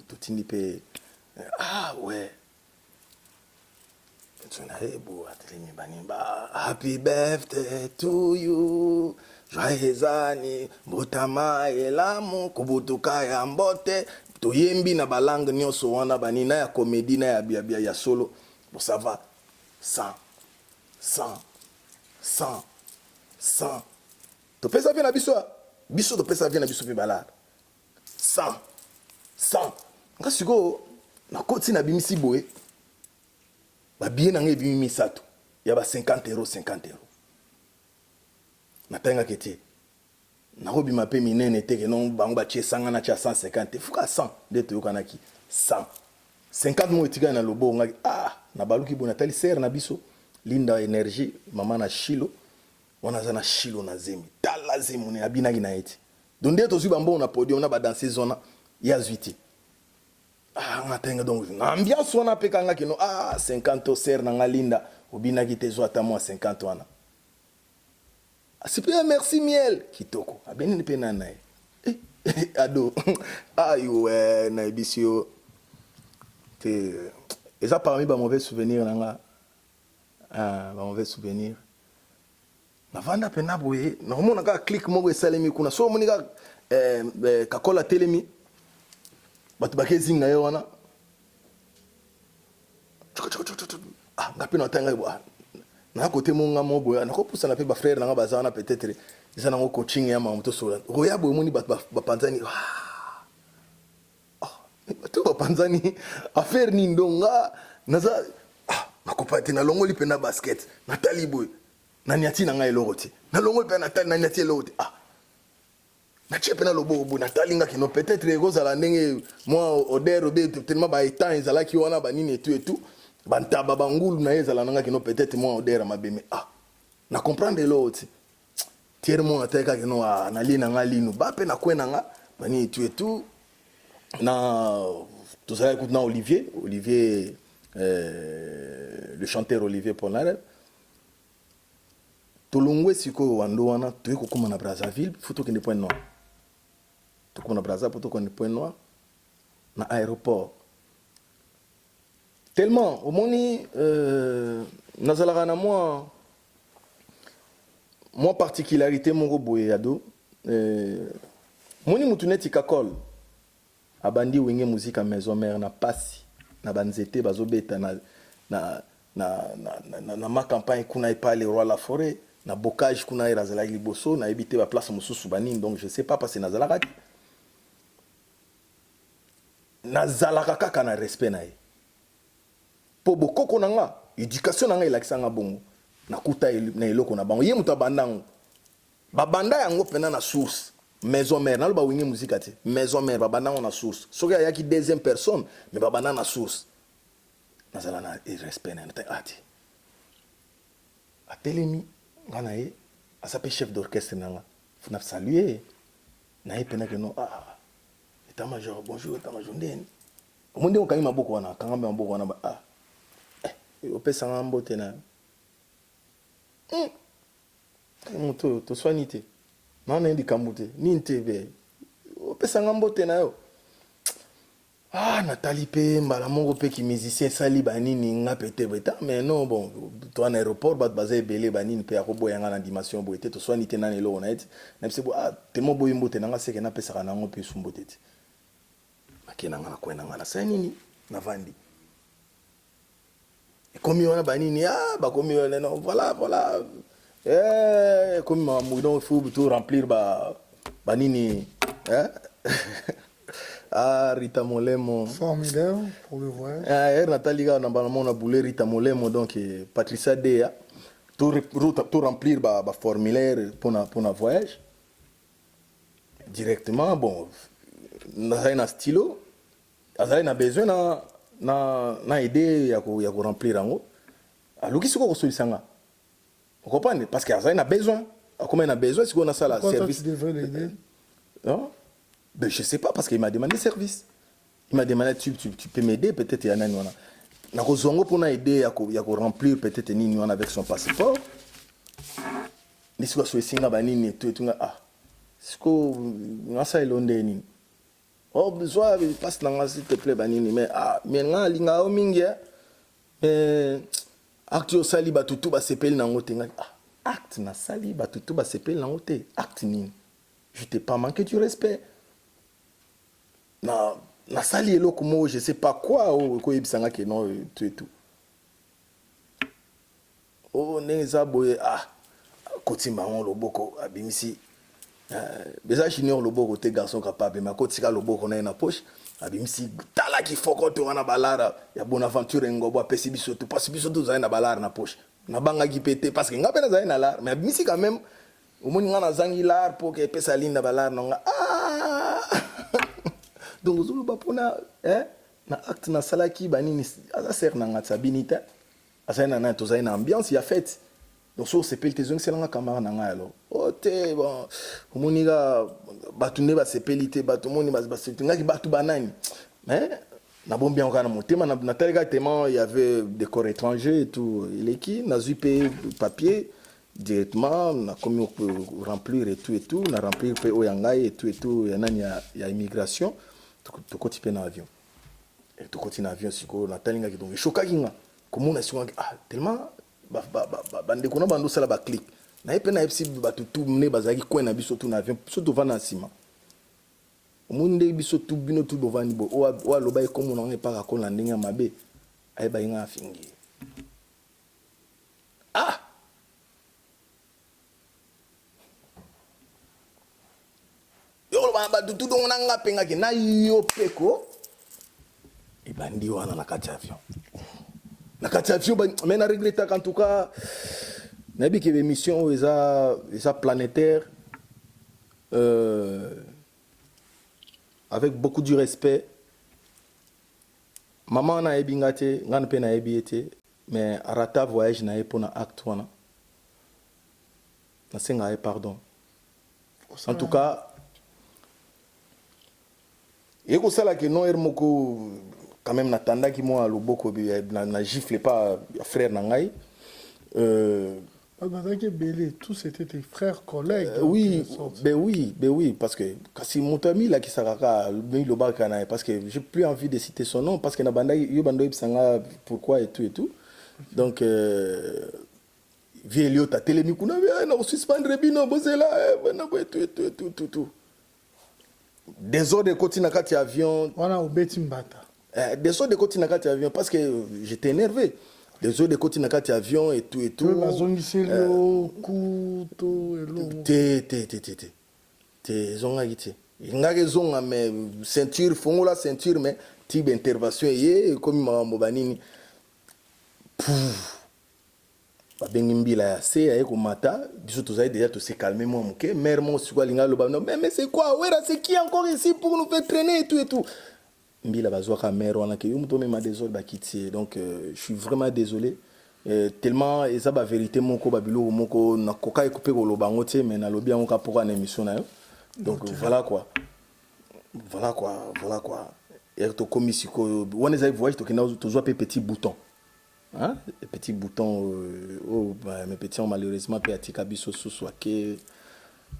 to tindi pe ouais tu n'as beau atelier bani ba happy birthday to you joyeux anniversaire botama elamu kubutuka ya mbote toyembi na balangue nyonso wana bani na ya comédie na ya bia ya solo bon ça va 100 to pesa bien na biso to pesa bien na biso pe balade 100 ngasi go na koti na bimisi boye ba bien na ngebi misato ya ba 50 euros na tenga kete na robi mape minene teke non bango ba tie sanga na tia 150 fuka 100 de to yokanaki 150 mo etika na lobo ngaki na baluki bona tali ser na biso linda energie mama na shilo wana zana shilo na zemi tala zemu ne abinaki na eti donde to zui bambo na podium na ba danser zona ya zwiti ngatenga donc na ambiance wana peka ngaki no 50 ser na ngalinda obinaki te zo ata mo 50 wana super merci miel kitoko abeni pe na nae ado ayo na ebisio te eza parmi ba mauvais souvenirs nanga ba mauvais souvenirs na vanda pe na boye na mona ka click moko esalemi kuna so monika kakola telemi batu bakezinga yo wana ngapi na tanga bo na côté monga mo boya na ko pusa na pe ba frère nanga bazana peut-être ils en ont coaching ya mamuto sola roya boye moni ba panzani tu ba panzani affaire ni ndonga naza nakopate na longoli pe na basket natali boye na niati na ngai loroti na longoli pe natali na niati loroti na chepe na lobo natali nga kino peut-être goza la ndenge moi odeur be tellement ba état ezala ki wana ba nini et tout bantaba bangulu na ezala nga kino peut-être moi odeur mabeme na comprendre l'autre tiers mon ateka kino na lina nga lino ba pe na kwena nga bani et tout na tout ça écoute na Olivier le chanteur Olivier Polnareff tolongwe siko wando wana toyeko koma na Brazzaville photo ke ne point noir to koma na Brazzaville photo ko ne point noir na aéroport tellement au moni nazalaka na moi particularité mon boye ado moni mutuneti kakol abandi wenge musique à maison mère na pasi na banzete bazobeta na ma campagne kuna pas le roi la forêt na bocage kuna irazala liboso na ebité ba place mususu banini donc je sais pas parce que nazalaka kaka na respect na ye po bokoko nanga éducation nanga ilakisanga bongo na kuta na eloko na bango ye muta bandango babanda yango pena na source maison mère nalo ba wingi musique ati maison mère babandango na source soki ayaki deuxième personne mais babanda na source nazala na respect na ati atelemi ngana ye asape chef d'orchestre nanga funa saluer na ye pena que non état major bonjour état major ndeni omonde okangi maboko wana kanga maboko wana opesa ngambo tena moto to soignité nana ndi kamute ni ntebe opesa ngambo tena yo Nathalie pe mbala mongo pe ki musicien sali banini nga pete beta mais non bon to en aéroport bat basé belé banini pe akobo yanga na dimension bo ete to soini te na lelo na ete na se bo temo boy mbote nanga seke na pesa kana ngo pe sumbote te makena nga na kwena nga na sanini na vandi et comme on a banini ba comme non voilà comme ma moudon il faut tout remplir ba banini Ah, Rita Molemo. Formulaire pour le voyage. Ah, Nathalie, on a boulé Rita Molemo, donc Patricia Dea. Tout remplir le formulaire pour un voyage. Directement, bon, on a un stylo. On a besoin na idée ya remplir en haut. Alors, qu'est-ce qu'on fait ça? Vous comprenez? Parce qu'il y a besoin. Comment il a besoin? Si on a ça, la service. Pourquoi tu devrais l'aider? Non? Ben, je ne sais pas, parce qu'il m'a demandé service. Il m'a demandé, tu peux m'aider, peut-être il y en a une. Na kozongo pour aider à remplir peut-être une avec son passeport. Ni si quoi singa banini tout ah. Siko ngasa ilonde ni. Oh besoin passe na s'il te plaît banini mais ah mais nga linga o mingi acte yo sali batutu ba sepeli na ngote nga ah acte na sali batutu ba sepeli na ngote acte ni. Je t'ai pas manqué du respect. Na sali eloko mo je sais pas quoi ko yebisanga ke non tout. Oh neza boye ah kotimba on loboko abimisi déjà junior loboko te garçon capable mais kotika loboko na na poche abimisi tala ki foko to wana balara ya Bonaventure ngobo apesi biso to parce biso to za na balara na poche na banga ki pété parce que ngape na za na lar mais abimisi quand même au moins ngana zangi lar pour que pesa linda balara nga ah donc zulu bapona na acte na salaki banini asa ser na ngata binita asa na to za na ambiance ya fête. Donc, c'est pas le tesson, c'est la camarade. Oh, t'es bon. Mouniga, batouné, bah, c'est pelité, batumoni, bah, c'est un batou banane. Mais, n'a bon bien encore mon thème, n'a tel gars tellement, il y avait des corps étrangers et tout. Il est qui, n'a eu payé papier directement, n'a commis pour remplir et tout, n'a rempli au Yangai et tout, il y a immigration. Tu continues dans l'avion. Et tu continues dans l'avion, si tu as tel gars qui est choqué, comment on a su, ah, tellement. Bandeko na bando sala ba click na epe na epsi batu tu mne bazaki ko na biso tu na avion surtout vana sima omunde biso tu bino tu bovani bo o aloba e komo na ngepaka ko na ndinga mabe ay ba inga fingi ah yo ba tu do nga penga ki na yo peko e bandi wana na kati avion. La catastrophe, mais on a regretté qu'en tout cas, on a vu que l'émission est planétaire, avec beaucoup de respect. Maman n'a pas été, n'a pas été, mais arata voyage n'a pas été acte wana. N'a pardon. En tout cas, et comme ça là que non ermoko quand même n'attendant qui moi le beaucoup na gifle pas frère nangai tous c'était tes frères collègues oui parce que si mon ami là qui saraka le bakana parce que j'ai plus envie de citer son nom parce que na banda yo bando ibsanga pourquoi et tout donc vieux ta télémi kuna na suspendre bino bozela na tout des ordres de côté na kati avion wana obeti mbata. Des autres de côté nakati avion parce que j'étais énervé. Des autres de côté nakati avion et tout. Zonga gite. Ngake zonga mais ceinture fongola ceinture mais type intervention yé comme mambo banini. Babengi mbila ya se ya ko mata biso tozaï déjà to se calmer moi muke mère mon sikwa linga loba mais c'est quoi ouais c'est qui encore ici pour nous faire traîner et tout. Mbila bazwaka mère wana ke yumuto mema désolé bakiti donc je suis vraiment désolé tellement eza ba vérité moko babilo moko na koka ekouper ko lobango tie mais na lobi yango pour une émission na yo donc voilà quoi et to komisiko wana eza voyage to kina to zo petit bouton hein petit bouton mes petits malheureusement pe atika biso suswa ke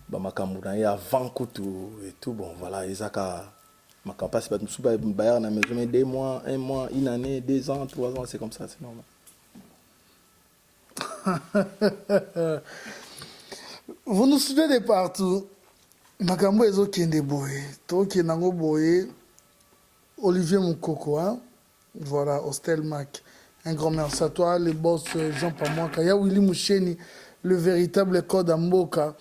ba makambu na ya avant kutu et tout bon voilà ezaka ma campagne c'est pas tout ça bayar na maison mais 2 mois 1 mois une année 2 ans 3 ans c'est comme ça c'est normal. Vous nous suivez de partout. Makambo ezo kende boye to kenango boye Olivier Moukoko hein? Voilà Hostel Mac. Un grand merci à toi les boss Jean Pamouaka ya Willy Moucheni le véritable code Amboka.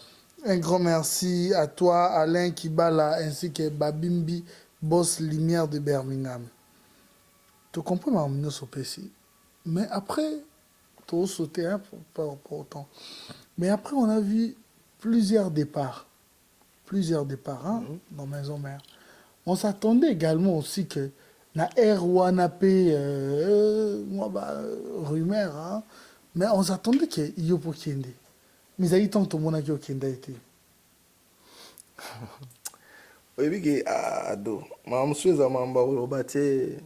Un grand merci à toi Alain Kibala ainsi que Babimbi boss lumière de Birmingham. Tu comprends ma amener au PC. Mais après, tu as sauté hein, pour autant. Mais après, on a vu plusieurs départs. Plusieurs départs hein, dans Maison Mère. On s'attendait également aussi que na R1AP, rumeur, hein, mais on s'attendait que Yopo Kende. Mais il y a tant de monde qui a été. oyebi ke ado mamusu eza mamba oloba te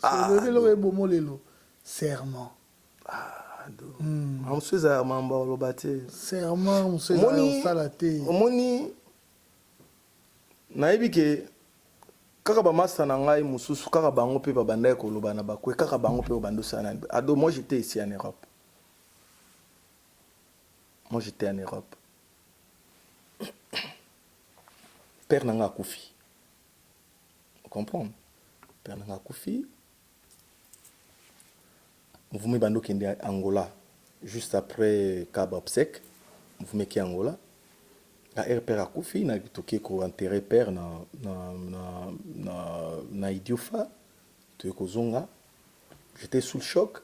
Lelo bomo lelo serment. ado mamusu eza mamba oloba te Serment museza osala te. omoni nayebi ke kaka bamasta na ngai mosusu kaka bango mpe babandaki koloba na bakwe kaka bango mpe babandosala na ado moi j'étais ici en Europe. Moi j'étais en Europe. Père Nanga Koufi. Vous comprenez? Père Nanga Koufi. Mouvement Bando Kende Angola. Juste après Kaba Obsek. Mouvement qui Angola. La Père Koufi n'a toqué ko enterré père na Idiofa. Tu ko zonga. J'étais sous le choc.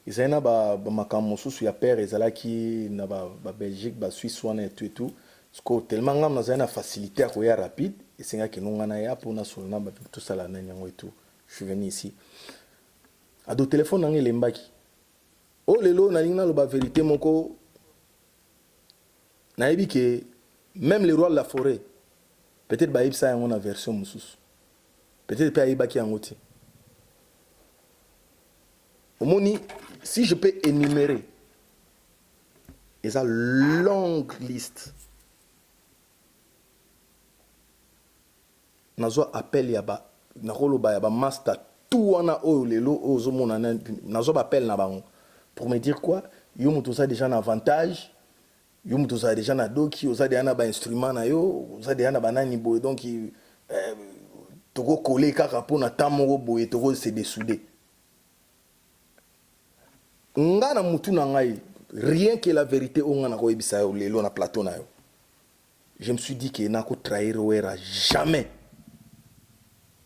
Ils avaient ba makambo sous ya père ezalaki na ba Belgique ba Suisse wana et tout. Parce que tellement ngam na zana facilité à koya rapide et c'est que nous ngana ya pour na solna ba tout ça là na nyango et tout. Je suis venu ici. A do téléphone nangé lembaki. Oh lelo na lingna lo ba vérité moko. Na yebi que même les rois de la forêt peut-être ba ibsa yango na version mususu. Peut-être pas ibaki yango ti. Omoni si je peux énumérer et ça longue liste. Nazo appel ya ba nakolo ba ya ba master tout wana o lelo ozo mona nazo ba appel na bango pour me dire quoi yo mutu ça déjà un avantage yo mutu ça déjà na doki oza déjà na ba instrument na yo oza déjà na banani boy donc toko coller kaka pona tamo boy toko se dessouder nga na mutu na ngai rien que la vérité o nga na ko ebisa yo lelo na plateau na yo je me suis dit que na ko trahir wera jamais.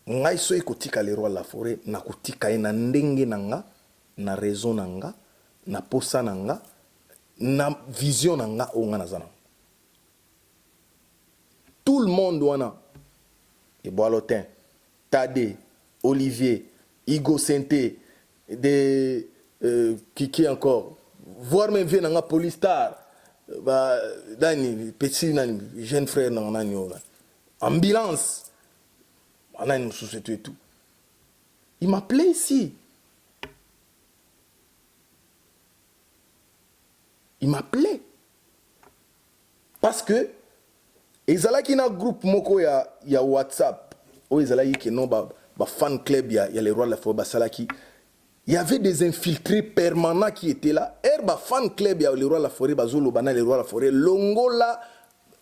Ngai so ekotika le roi la forêt na kotika na ndenge nanga na raison nanga na posa nanga na vision nanga onga na zana tout le monde wana et Boalotin Tade Olivier Igo Senté de qui encore voir même vient nanga Polistar ba dani petit nani jeune frère nanga nani ambulance. On a une société et tout. Il m'appelait ici. Il m'appelait. Parce que, ils allaient dans un groupe moko ya WhatsApp. Où ils allaient qui non ba fan club ya les rois de la forêt salaki. Il y avait des infiltrés permanents qui étaient là. Ba fan club ya les rois de la forêt bazolo bana les rois de la forêt. Longola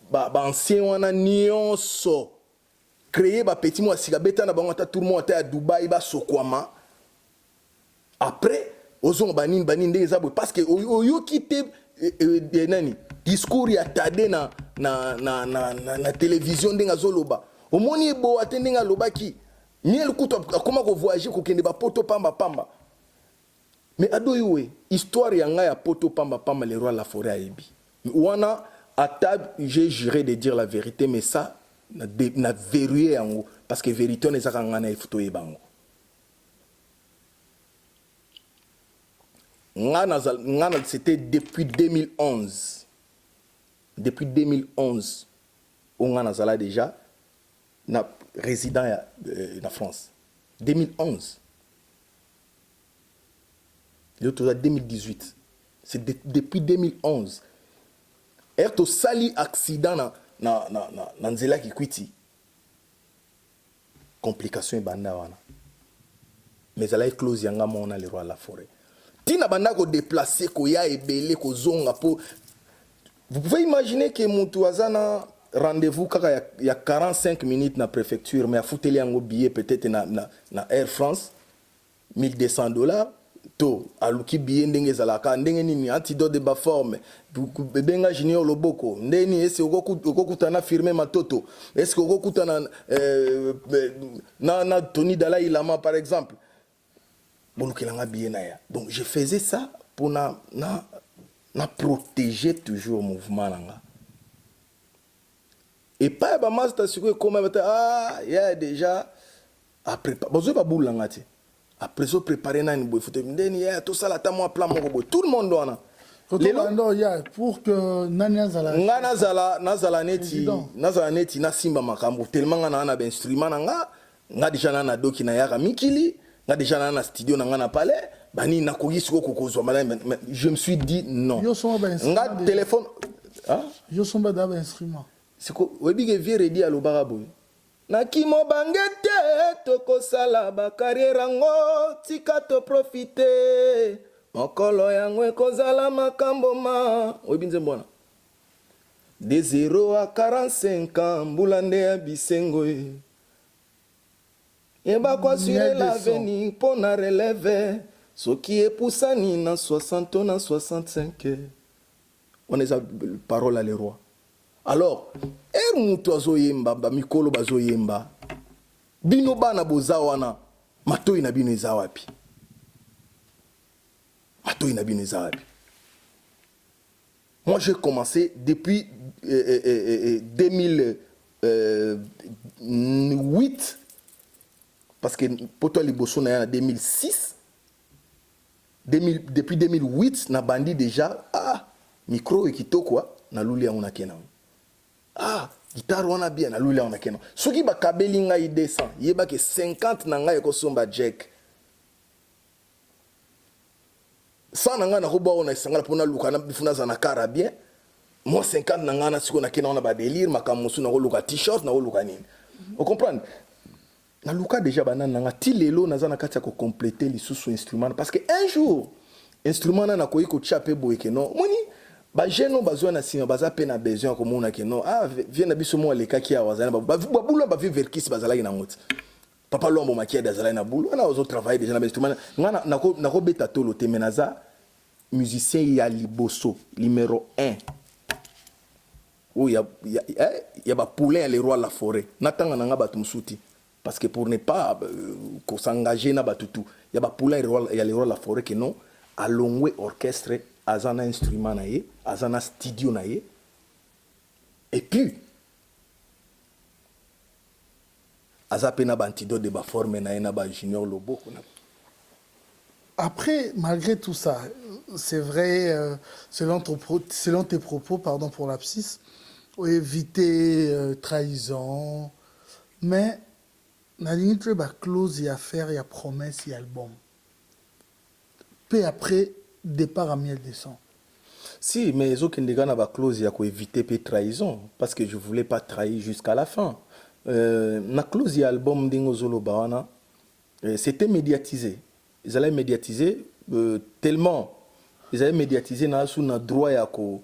ba ancien wana nyonso. Créer ba petit moi sigabeta na bango ta tout le monde à Dubaï ba sokwama après ozon banine des abou parce que oyo kité nani discours ya Tade na télévision ndenga zoloba omoni bo atendenga lobaki niel kuto akoma ko voyager ko kende ba poto pamba mais adoyowe histoire ya nga ya poto pamba les rois de la forêt aibi wana à table j'ai juré de dire la vérité mais ça na verrouillé en haut parce que vérité on est ça ngana il faut yebango ngana c'était depuis 2011 on ngana zala déjà na résident na France 2011 l'autre 2018 c'est depuis 2011 erto sali accident na nzela kikwiti complication banda wana mais elle a éclose yanga mona le roi de la forêt tina banda ko déplacer ko ya ebele ko zonga po vous pouvez imaginer que mutu azana rendez-vous kaka ya 45 minutes na préfecture mais a fouteli yango billet peut-être na Air France $1200 to aluki biye ndenge ezalaka ndenge nini antidote de baforme bebenga junior loboko ndeni ese okokutana firme matoto est-ce okokutana na Tony Dalai Lama par exemple bolukelanga biye na ya. Donc je faisais ça pour na protéger toujours le mouvement nanga. Et pas ba master siko comme il y a déjà après bozo ba boulanga ti après so préparer na ni boy foto ndeni ya to sala ta moi plan moko boy tout le monde wana lelo ya pour que nani zala ngana zala nazala neti na simba makambo tellement na ba instrument nanga nga déjà na doki na yaka mikili nga déjà na studio nanga na palais bani na koyi siko kokozwa malai. Je me suis dit non nga téléphone yo somba da ba instrument siko webige viere di alobara boy nakimo bangete tokosala ba carrière ngo tika to profiter mokolo yango ekozala makambo ma oyebinze mbona de 0 à 45 ans mbulande ya bisengo yeba kwa assurer l'avenir pour na relève soki epusani na 60 na 65 on est à parole à les rois. Alors mutu azoyemba ba mikolo bazoyemba bino bana boza wana matoi na bino eza wapi moi j'ai commencé depuis 2008 parce que poto liboso na ya 2006 depuis 2008 na bandi déjà micro ekitoko na luli yango na kena guitare wana bien na luli yango na kena soki bakabeli ngai 200 yeba ke 50 na ngai ekosomba jack ça na ngai na koba ona isangala pona luka na bifuna za na kara bien moi 50 na ngai na siko na kena ona ba délire makamusu na luka t-shirt na luka nini vous comprenez na luka déjà banana nga ti lelo naza na kati ya ko compléter lisusu instrument parce que un jour instrument na koyi ko chape boy ke no moni ba jeno bazwa na sima baza pe na besoin ko mona ke no vient na biso mo le kaki ya wazana ba bulo ba vivre kiss bazala ina ngoti papa lombo makia dazala na bulo na ozo travailler déjà na instrument nga na ko beta tolo te menaza musicien ya liboso numéro 1 où il y a ba poulain les rois la forêt natanga nga batu musuti parce que pour ne pas s'engager na batutu il y a ba poulain il y a les rois la forêt que non alongwe orchestre azana instrument na ye azana studio na ye et puis azapena ba antidote de ba forme na ye na ba junior loboko na. Après, malgré tout ça, c'est vrai, selon tes propos, pardon pour l'abscisse, éviter trahison, mais na limite il y a clause, il y a faire, il y a promesse, il y a album. Peu après, départ à 1200. Si, mais les autres n'ont pas clause, il y a éviter peu trahison, parce que je voulais pas trahir jusqu'à la fin. Na clause, il y a album d'Ingozolo Bawana, c'était médiatisé. Ils allaient médiatiser tellement, ils allaient médiatiser na sous na droit ya ko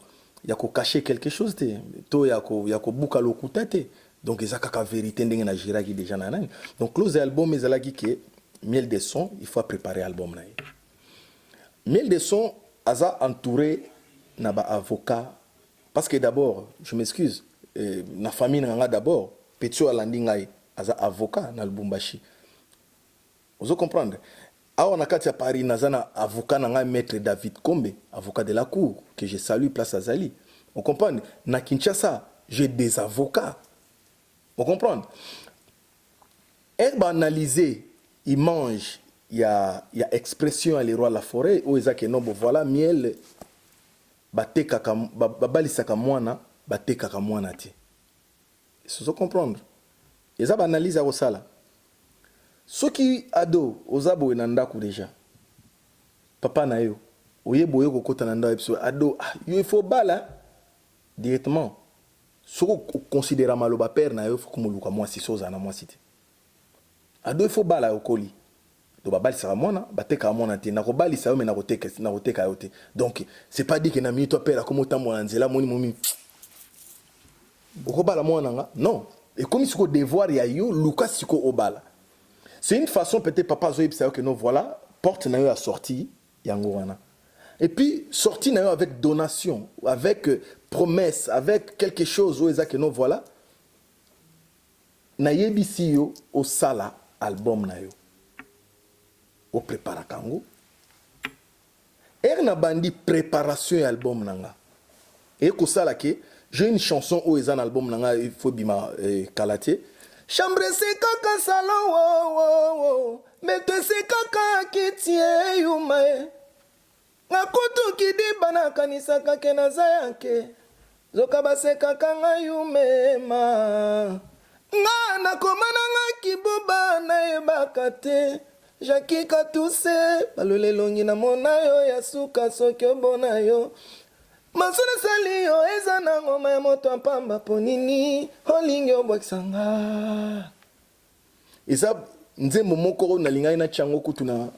cacher quelque chose te, to ya ko buka lokuta te. Donc ils a vérité ndenge na jira qui déjà nanani. Donc close album ils allaient que miel de son, il faut préparer album na. Miel de son aza entouré na ba avocat parce que d'abord, je m'excuse, na famille nga d'abord, Petio Alandingai aza avocat na Lubumbashi. Vous comprenez? On a à Paris, nazana avocat nanga maître David Kombe, avocat de la cour, que je salue, place à Zali. Vous comprenez? Na Kinshasa, j'ai des avocats. Vous comprenez? Elle va analyser, il mange, il y a expression à les rois de la forêt, où ils ont que non, voilà, miel, bate kaka, babalisaka mwana, bate kaka mwana ti. Vous comprenez? Ils ont analysé à Osala. Ce qui ado ozabo enandaku déjà papa na yo oyebo yo kokota nanda episode ado il faut bala directement ce qu'on considère maloba père na yo faut comme luka moi si soza na moi cité ado il faut bala okoli do babali sera mona bateka mona te na ko bali sa yo me na ko teka yo te donc c'est pas dit que na mi toi père comme autant mona nzela moni momi boko bala mona nga non et comme ce ko devoir ya yo luka siko obala. C'est une façon, peut-être, papa Zoïb, c'est que non, voilà, porte n'a eu à sortir, yango wana. Et puis sorti na yo avec donation, avec promesse, avec quelque chose où ezaki non voilà. Na yebisi yo au sala album na yo. Au prépara kango. Na bandi préparation et album nanga. Et ko sala ke j'ai une chanson où ezan album nanga il faut bima kalaté. Chambre c'est kaka salon wo wo wo. Mais te c'est kaka ki tie yumae. Nga kutu kidi bana kanisa kake na zayake. Zoka base kaka nga yumema. Nga nakomana nga kibuba na ebakate. Jaki katuse balole longi na mona yo ya suka soki obona yo. Masuna sali yo eza na ngoma ya moto mpamba ponini holingi obwakisanga. Isa nzembo moko na lingai na chango kutuna.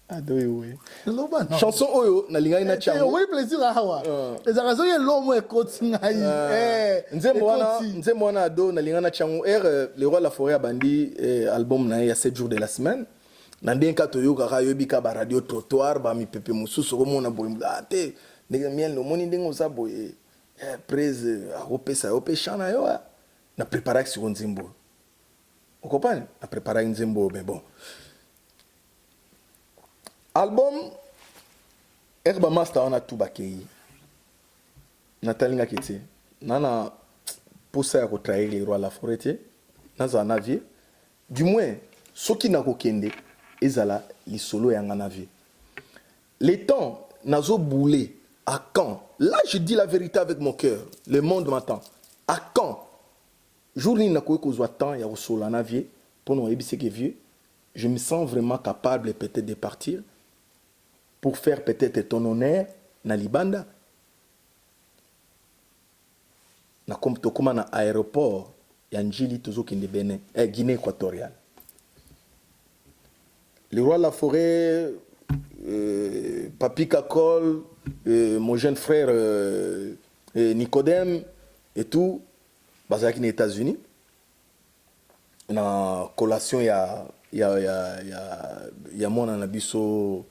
Adoye. Chanson oyo na lingai na chango. Oui plaisir à hawa. Les raisons y l'homme est continue. Nzembo wana ado na lingai na chango le roi la forêt a bandi album na ya 7 jours de la semaine. Nandenka toyo kaka yobi ka ba radio trottoir ba mi pepe mususu ko mona boy ate ndenge miel no moni ndenge oza boy prese a opesa opeshana yo na préparer sur nzembo. Vous comprenez? Na préparer nzembo mais bon. Album Herba Master on a tout bakei. Natalinga kiti. Nana posa ya ko trahir les rois la forêt naza navie. Du moins soki na ko kende ezala li solo ya navie. Les temps nazo boulé à quand? Là je dis la vérité avec mon cœur. Le monde m'attend. À quand? Jour ni na ko kozwa temps ya ko solo navie pour nous ebise que vieux. Je me sens vraiment capable peut-être de partir pour faire peut-être ton honneur na libanda. Na comme to comme na aéroport ya Njili tozo kende Bénin, Guinée équatoriale. Le roi de la forêt, Papi Kakol, mon jeune frère Nicodème et tout, basé aux États-Unis. Na collation ya mon anabiso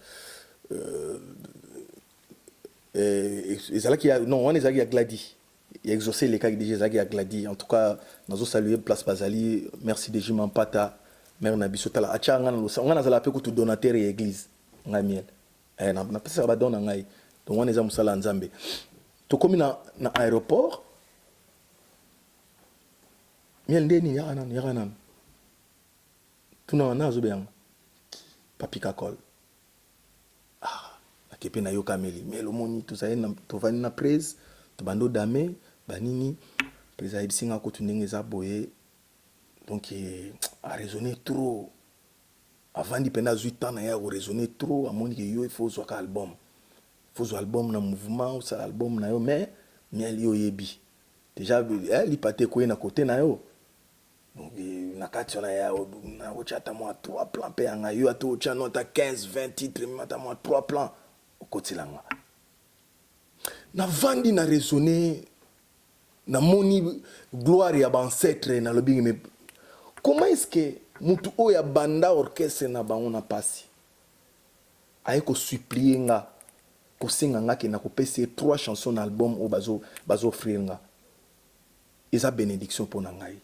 non on est à Gladi. Il a exaucé les cas de à Gladi. En tout cas, nous saluer place Bazali, merci de Jim Pata, mère Nabisotala. Acha on a la peu que donateur et église. Ngamiel. Na pesa ba dona ngai. Donc on est à musala nzambe. To comme na aéroport. Miel ndeni yaranan. Tuna nazo bien. Papi Kakol. Kepe na yo kameli mais le moni tout ça to vani na presse to bando dame banini presse a ibisinga ko tunenge za boye donc a raisonner trop avant di pena 8 ans na ya raisonner trop a moni que yo il faut zo ka album na mouvement ou ça album na yo mais miel yo yebi déjà li paté ko na côté na yo donc na kati na ya na ko chata moi 3 plans pe anga yo ato cha nota 15 20 titres mata moi 3 plans côté là na vandi na raisonner na moni gloire ya ancêtre na lobingi mais comment est-ce que mutu oya banda orchestre na ba on a passé ay ko supplier nga ko singa nga ke na ko pese 3 chansons na album o bazo offrir nga eza bénédiction pour ngai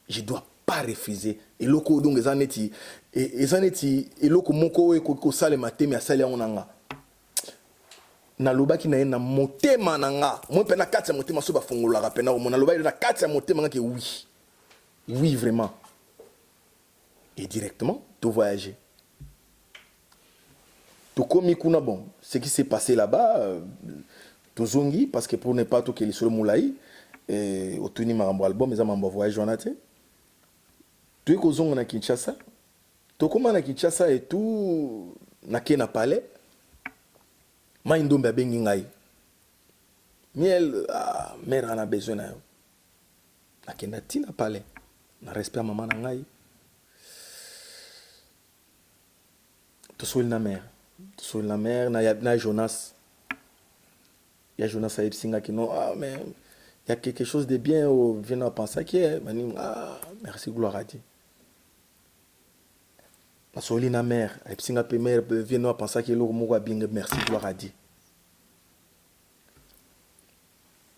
je dois pas refuser et loko donc ezaneti et loko moko e ko sale matemi asali on nga na lobaki na na motema nanga mo pe na kati ya motema so ba fongola ka pena mo na lobaki na kati ya motema nga ke oui vraiment et directement to voyager to komi kuna bon ce qui s'est passé là-bas to zongi parce que pour ne pas to que les solo moulai et otuni marambo album eza mambo voyage wana te to ko zonga na Kinshasa to koma na Kinshasa et tout na ke na palais Maindombe abengi ngai. Miel mère ana besoin na yo. Nakenda tina pale. Na respect maman na ngai. To sol na mère na Jonas. Il y a Jonas a singa qui non mais il y a quelque chose de bien au vient à penser qui est merci gloire à Dieu. na soli na mère et puis singa pe mère vient no penser que eloko moko abinga merci gloire à Dieu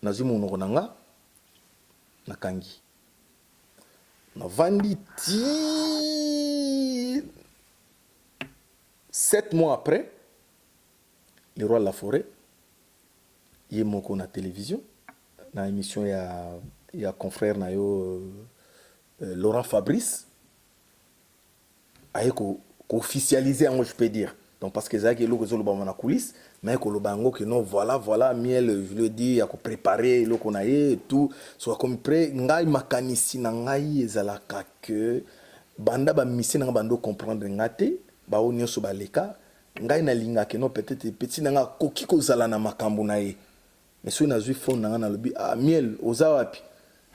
nazwi monoko na nga nakangi navandi ti 7 mois après le roi de la forêt ye moko na télévision na émission ya confrère na yo Laurent Fabrice aye ko officialiser en je peux dire donc parce que ça que loko zolo ba na coulisse mais ko lo bango que non voilà miel je le dis ya ko préparer loko na ye tout soit comme prêt ngai makanisi na ngai ezalaka que banda ba misi na bando comprendre ngate ba onyo so baleka ngai na linga que non peut-être petit na nga koki ko zala na makambo na ye mais so na zui fond na nga na lobi ah miel ozawapi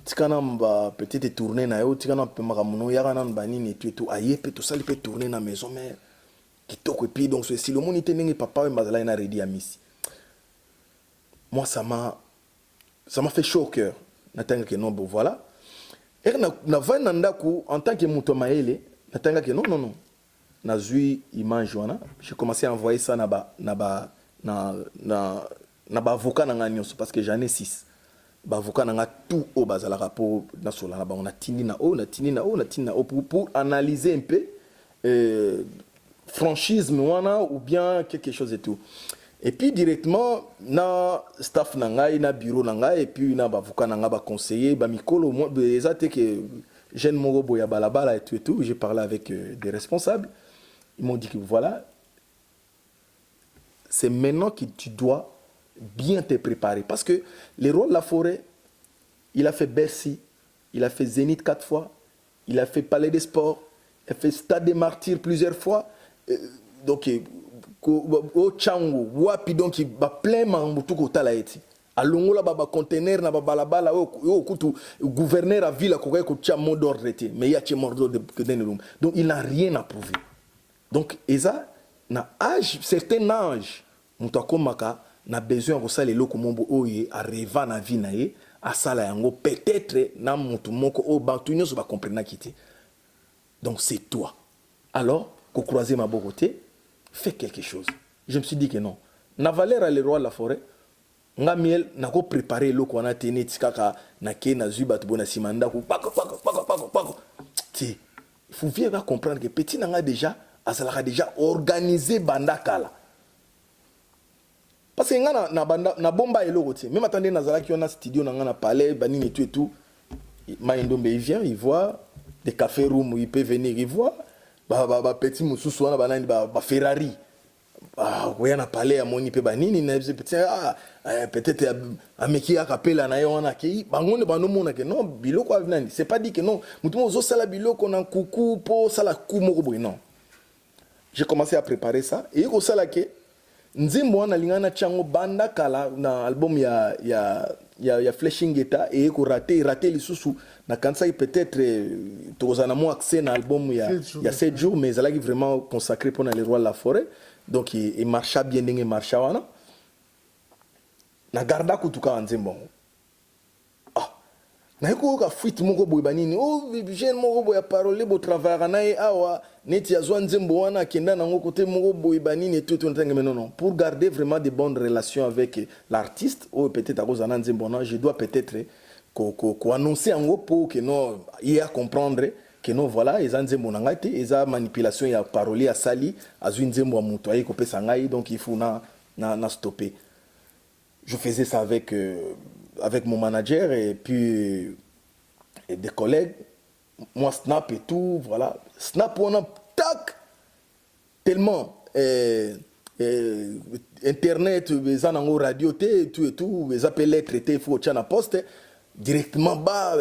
tikana mba peut-être tourner na yo tikana pe makamuno ya kana banini tout aye pe tout ça peut tourner na maison mais kitoko et puis donc si le monde était n'engue papa mbazala na redi amisi moi ça m'a fait chaud au cœur natanga que non bon voilà et na vana ndako en tant que muto maele natanga que non na zui image wana j'ai commencé à envoyer ça na ba avocat na nga nyonso parce que j'en ai 6 ba avocat na nga tout au bazala rapport na sola na ba on a tindi na o pour analyser un peu franchisme wana ou bien quelque chose et tout et puis directement na staff na ngai na bureau na ngai et puis na ba avocat na nga ba conseiller ba mikolo moi ezate que jeune moko boya balabala et tout j'ai parlé avec des responsables ils m'ont dit que voilà c'est maintenant que tu dois bien te préparer parce que le roi de la forêt il a fait Bercy, il a fait Zénith 4 fois, il a fait Palais des Sports, il a fait Stade des Martyrs plusieurs fois donc au Tchango wapi donc il va plein mambutu kotala eti alongola baba conteneur na baba balabala o kutu gouverneur à ville ko ko tia mot d'ordre eti mais il y a mot d'ordre donc il n'a rien à prouver donc eza na âge certain âge mutu akomaka na besoin ko sala eloko mombo oye arriva na vie na ye asala yango peut-être na mutu moko o bantu nyonso ba comprendre kiti donc c'est toi alors ko croiser ma bokoté fais quelque chose je me suis dit que non na valeur le roi de la forêt nga miel na ko préparer eloko wana tene tikaka na ke na zuba to bona simanda ko pako ti il faut bien comprendre que petit nanga déjà azalaka déjà organisé bandakala parce que nga na bomba eloko ti même attendez nazalaki on a studio na nga na palais banini et tout Maïndombe il vient il voit des cafés room où il peut venir il voit ba petit mususu wana banani ba Ferrari oya na palais amoni pe banini na peut-être ameki akapela na yo wana ki bango ne banomona que non biloko avenani c'est pas dit que non mutu ozo sala biloko na kuku po sala kumoko boy non j'ai commencé à préparer ça et ko sala ke nzimbo wana lingana chango banda kala na album ya Flashing Guitar et ko raté lisusu na kansa peut-être tozana mo accès na album il y a 7 jours mais elle a vraiment consacré pour les rois de la forêt donc il marcha bien dingue marcha wana na garda kutuka nzimbo na ko ka fuite moko boy banini jeune moko boy parole bo travailler na awa neti azwa nzimbo wana kenda na ngo côté moko boy banini tout mais non pour garder vraiment de bonnes relations avec l'artiste ou peut-être à cause d'un nzimbo je dois peut-être ko annoncer en gros pour que non il a comprendre que non voilà ils ont nzimbo na ngati ils a manipulation ya parole ya sali azwi nzimbo muto ay ko pesa ngai donc il faut na stopper je faisais ça avec mon manager et puis et des collègues moi Snap et tout voilà Snap on a tac tellement internet les en radio et tout les appels traités il faut tchana poste directement bas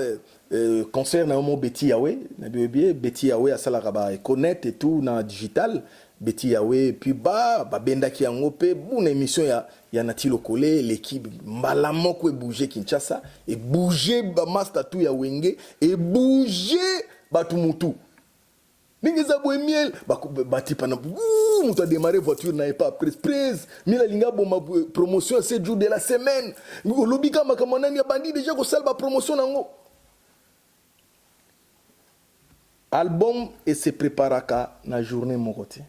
concert na mo Betty Yahweh na Betty Yahweh à sala ba connect et tout na digital Betty Yahweh puis benda ki yango pe une émission ya Nati Lokole l'équipe malamo ko bouger Kinshasa et bouger ba master tout ya Wenge et bouger batumutu ningeza boy miel bati pana mutu a démarrer voiture na pas presse mila linga ma promotion 7 jours de la semaine lobika makamana ya bandi déjà ko salba promotion nango album et se préparaka na journée mon côté.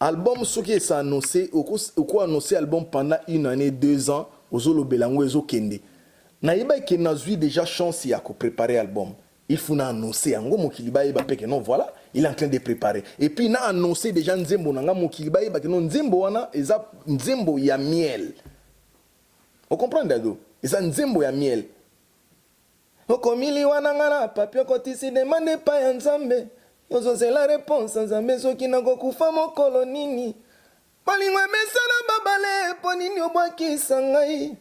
Album ce qui est annoncé ou quoi annoncé album pendant 1 année 2 ans aux olo belango ezo kende. Na yeba ke nazui déjà chance ya ko préparer album. Il faut na annoncer yango mokiliba yeba peke non voilà, il est en train de préparer. Et puis na annoncé déjà nzembo nanga mokiliba yeba ke non nzembo wana eza nzembo ya miel. On comprend dado? Eza nzembo ya miel. Okomili wana ngana papio kotisi demande pa ya nzambe. Yozo c'est la réponse nzambe soki na kokufa mokolo nini. Balingwa mesana babale po nini obwakisa ngai.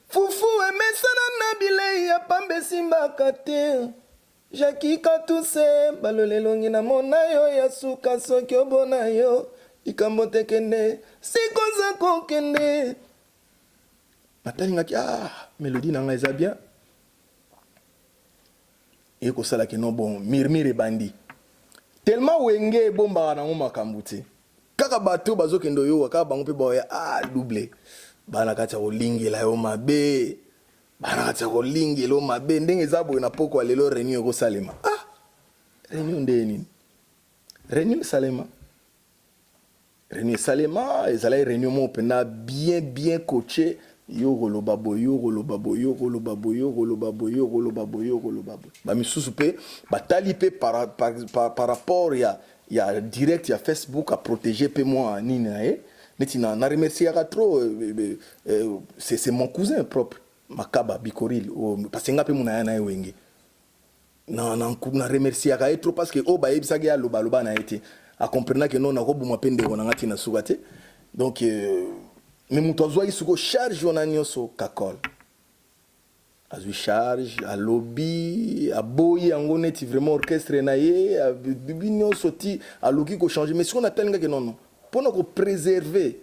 Fufu emesana na bilei ya pambe simbaka te. Jakika tuse balolelongi na mona yo ya suka soki obona yo. Ikambo tekende sikoza kokende. Natalingaki mélodie nanga eza bien. Et ko sala ke no bon mirmire bandi. Tellement wenge bomba na ngoma kambuti. Kaka bato bazokendo yo kaka bango pe boya doublé. Bana kati ya kolingela yo mabe. Bana kati ya kolingela yo mabe ndenge zabo na poko lelo réunion ko salema. Réunion ndeni. Réunion salema. Réunion salema ezala réunion mo pena bien coaché. Yo rolo babo. Ba misusu pe batali pe par rapport ya direct ya Facebook à protéger pe moi nini na e. Neti na remercier trop c'est mon cousin propre Makaba Bikoril parce que ngape muna na wenge. Na remercier trop parce que ba ebisa ga loba na été a comprendre que non na ko buma pende ko na ngati na sugate. Donc mais mutazwa isuko charge on anyoso kakol azui charge a lobby a boyi angoneti vraiment orchestre na ye a bibinyo soti a loki ko changer mais si on a tellement que non pour nous préserver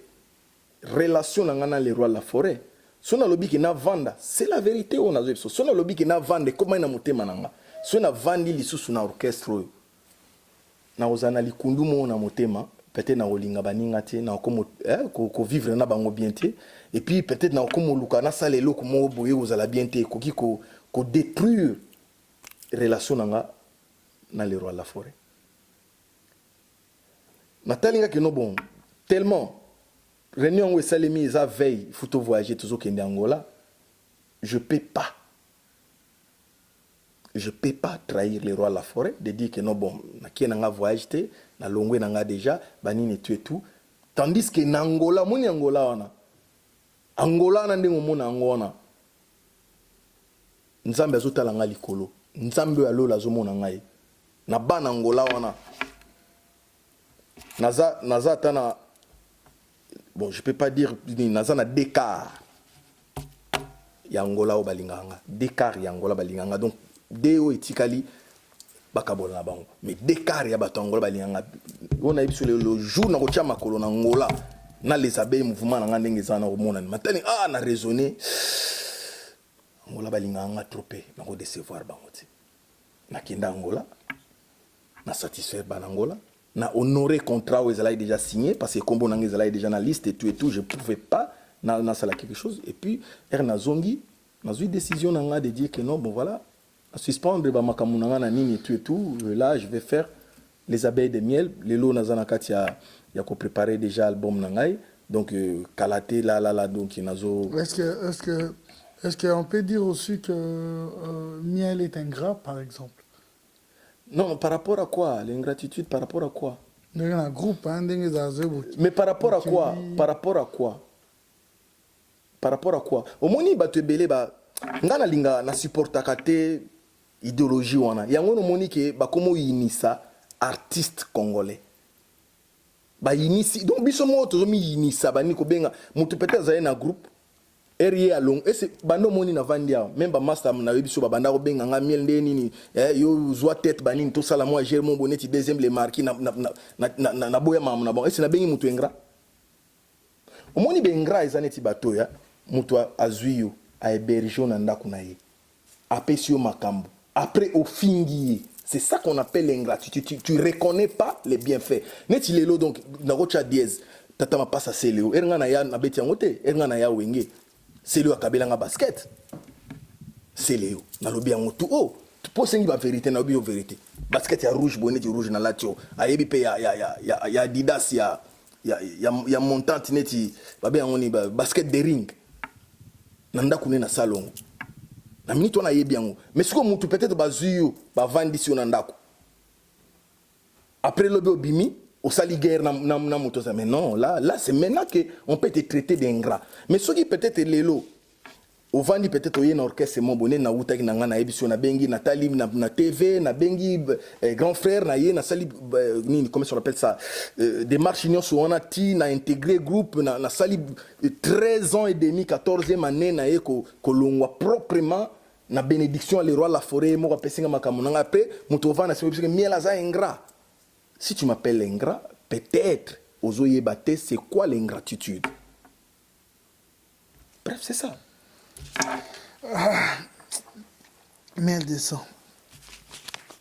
relation na les rois de la forêt si on a lobby qui na vanda c'est la vérité on a zo si on a lobby qui na vanda comment na motema nanga si on a vandi lisusu na orchestre na ozana likundu mo na motema peut-être na olinga baninga te na ko vivre na bango bien te et puis peut-être na ko luka na sala eloko mo boye ozala bien te ko détruire relation na les rois de la forêt natalinga que no bon tellement réunion où salemi za veille photo voyager toujours kende Angola je peux pas trahir les rois de la forêt de dire que non bon na qui nanga voyage te na longwe nanga déjà banini tu et tout tandis que na Angola moni Angola na ndenge mona ngona nzambe azotala nga likolo nzambe alola azomona ngai na bana Angola wana naza tana bon je peux pas dire naza na décart ya Angola o balinganga décart ya Angola balinganga donc deo etikali bakabola na bango mais décart ya bato Angola balinganga on a eu sur le jour na kotia makolo na Angola na les abeilles mouvement na ndenge za na komona matani na raisonner Angola balinganga tropé bango décevoir bango ti na kinda Angola na satisfaire Angola na honorer contrat où ils allaient déjà signé parce que combo na ils allaient déjà na liste et tout je pouvais pas na sala quelque chose et puis na zongi na eu décision na de dire que non bon voilà suspendre ba makamuna na nini et tout là je vais faire les abeilles de miel les lots na kati ya ko préparer déjà album na ngai donc kalaté là donc nazo est-ce qu'on peut dire aussi que miel est ingrat par exemple? Non, par rapport à quoi? L'ingratitude par rapport à quoi? Un groupe, mais par rapport à quoi? Par rapport à quoi? Par rapport à quoi? Au moni bato belé ba ngana linga na supportaka te idéologie wana. Yango no moni ke ba komo inisa artiste congolais. Ba inisi donc biso mo to mi inisa ba ni ko benga mutu peut-être za na groupe RIE along et c'est bando moni na vandia même ba master na biso ba banda ko benga nga miel ndeni ni yo zwa tête banini to sala moi Germain Bonnetti deuxième les marquis na boya mam na bon et c'est na bengi mutu engra omoni bengra ezaneti batoya mutu azuyo a héberger na ndako na ye apesio makambo après au fingi c'est ça qu'on appelle l'ingratitude tu reconnais pas les bienfaits neti lelo donc na rocha dièse tata ma passe à Célio eranga na ya na beti ngote eranga na ya wenge Célio akabelanga basket Célio na lobi yango tout pour sengi ba vérité na bio vérité basket ya rouge bonnet rouge na latio ayebi pe ya Adidas ya montante neti babe ngoni basket de ring nanda kune na salon na minute on ayebi yango mais siko mutu peut-être bazuyo ba vandi si on ndako après le bimi au sali guerre na mutu ça mais non là c'est maintenant que on peut te traiter d'ingrat mais ce qui peut-être lelo au vandi peut-être oye na orchestre mon bonnet na utaki na ngana ebiso na bengi na tali na TV na bengi grand frère na ye na sali ni comment on appelle ça des marches union sur on a ti na intégré groupe na sali 13 ans et demi 14e année na ye ko longwa proprement na bénédiction le roi la forêt mo pesinga makamunanga après muto vana c'est parce que miela za ingrat si tu m'appelles ingrat peut-être ozoye baté c'est quoi l'ingratitude bref c'est ça. Mille deux cents.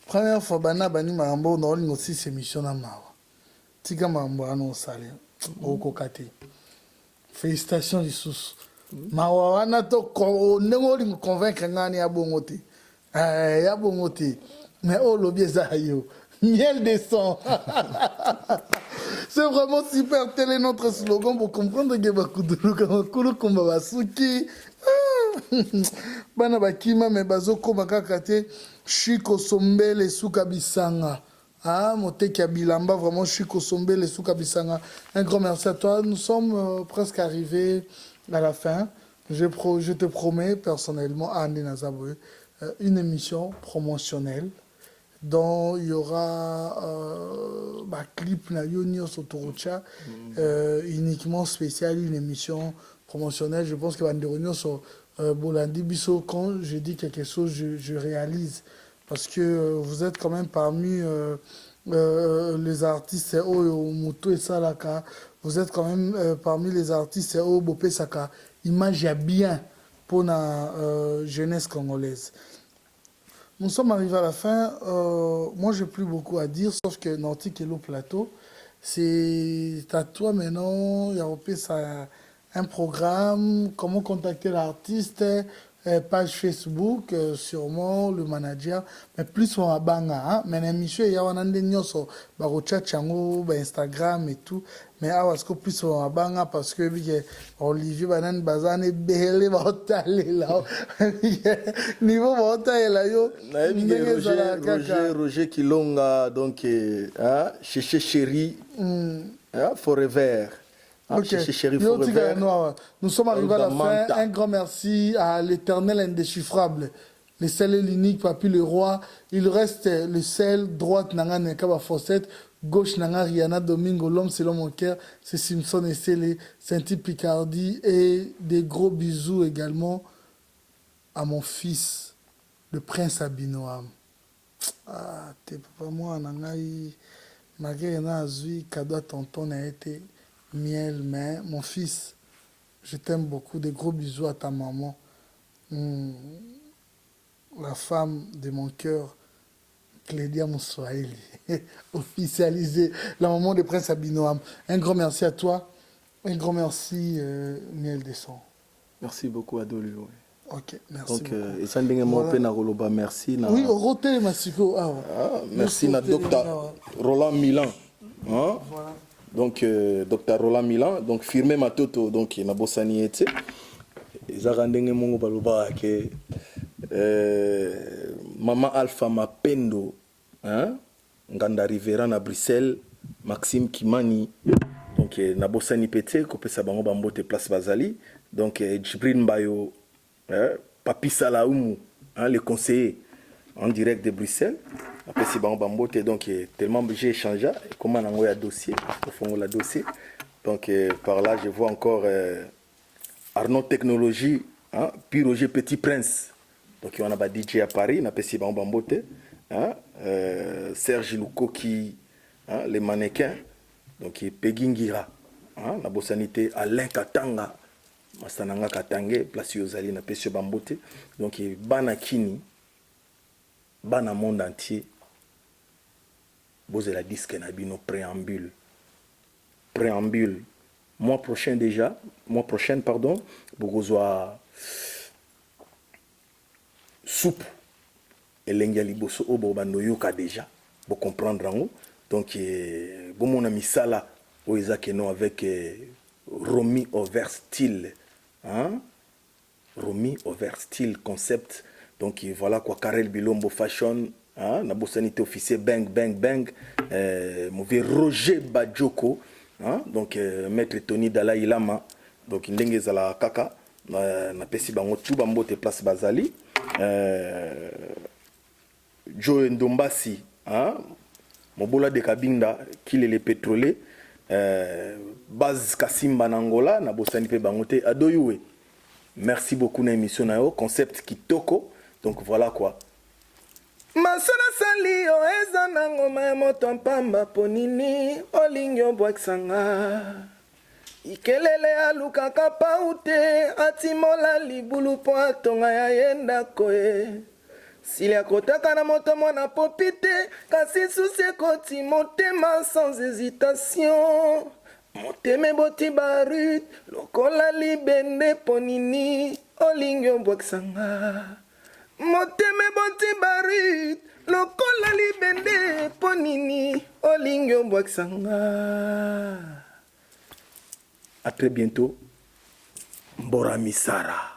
Première fois, bani marambo on a aussi ces missions à mawa. Tika marambo ano sale au kokate. Félicitations Jesus. Mawa wana to ko ngoli me convaincre ngani ya bongote. Ya bongote. Mais oh lobby za yo. Miel de sang. C'est vraiment super. Tel est notre slogan pour comprendre que Bakuduru Kamakulu Kumbabasuki. Bana bakima me bazoko makakate Chiko Sombele Suka Bisanga. Ah, Moteki ya Bilamba, vraiment Chiko Sombele Suka Bisanga. Un grand merci à toi. Nous sommes presque arrivés à la fin. Je te promets personnellement à Andé Nazaboué une émission promotionnelle dont il y aura clip na Yonio Sotorocha uniquement spécial, une émission promotionnelle. Je pense que Andé Réunion sur Bolandi Bisso, quand je dis quelque chose, je réalise. Parce que vous êtes quand même parmi les artistes Moto et Salaka. Vous êtes quand même parmi les artistes Bopé Saka. Image bien pour la jeunesse congolaise. Nous sommes arrivés à la fin. Moi, je n'ai plus beaucoup à dire, sauf que Nantique et le plateau, c'est à toi maintenant. Il y a un programme, comment contacter l'artiste, page Facebook, sûrement le manager, mais plus on a banga, mais l'émission il y a un andénio sur Barocha Chango, Instagram et tout, mais à ce que plus on a banga parce que Olivier Banan Bazane Bele Baotale là, niveau Baotale là yo, Roger Kilonga donc Chéché Chéri, Forever. Okay. Nous sommes arrivés à la fin. Un grand merci à l'Éternel indéchiffrable, le seul et l'unique Papi le roi. Il reste le seul, droite Nanga Nekaba Fossette, gauche Nanga Rihanna Domingo, l'homme selon mon cœur, c'est Simpson et Célé, Saint-Type Picardie. Et des gros bisous également à mon fils, le prince Abinoam. Ah, t'es papa moi, Nanga, malgré Nazui, cadeau à tonton a été. Miel, mais mon fils, je t'aime beaucoup. Des gros bisous à ta maman. La femme de mon cœur, Clédia Moussouaïli, officialisée. La maman de Prince Abinoam. Un grand merci à toi. Un grand merci, Miel Descend. Merci beaucoup, Adolu. Ok, merci donc, beaucoup. Et ça, voilà. Merci. Oui, au roté, Massiko. Merci, na docteur Roland Milan. Hein? Voilà. Donc, Dr Roland Milan, donc firmé ma toto, donc na bosani ete. Ils rendenge mongo baloba ke Maman Alpha Mapendo, hein, nganda Rivera na Bruxelles, Maxime Kimani, donc na bosani pete ko pesa bango bambote place Bazali, donc Djibril Mbayo, Papi Salaoumou, hein, le conseiller en direct de Bruxelles. Après, c'est Bambote, donc tellement j'ai échangé. Comment on a envoyé un dossier, au fond, le dossier. Donc, par là, je vois encore Arnaud Technologie, hein, puis Roger Petit Prince. Donc, on a un DJ à Paris, on a passé Bambote, hein, Serge Lukoki, hein, les mannequins. Donc, Pegingira, hein, la bossanité, Alain Katanga, Mastananga Katangé, place Yozali, on a passé Bambote. Donc, Banakini. Bana monde entier, vous avez la disque Nabino préambule. Préambule. Mois prochain, vous avez soupe. elengi ya liboso oyo bobanda oyoka déjà bocomprendre yango. Donc bomona misala oyo eza keno avec Romy Overstyle, hein? Romy Overstyle concept. Donc voilà quoi, Karel Bilombo Fashion, hein? Nabo sanité officier Bang Bang Bang, mauvais Roger Badjoko, hein? Donc maître Tony Dalai Lama. Donc ndenge zala kaka na pesi bango tout bambo te place bazali. Joe Ndombasi, hein? Mobola de Kabinda, qu'il est le pétrolier. Baz Kasimba Nangola, na bosani pe bangote adoyoué. Merci beaucoup na émission na yo, concept kitoko. Donc voilà quoi. Masana sali o eza nango ma moto mpamba ponini olingyo bwaksanga. Ikelele aluka kapaute atimola libulu po atonga ya yenda koe. S'il akotaka na moto mwana popite kasi susi ekoti motema sans hésitation. Moteme boti barut lokola libende ponini olingi obwaksanga. Moteme boti barut lokola libende ponini olingi obwaksanga. À très bientôt. Mbora Misara.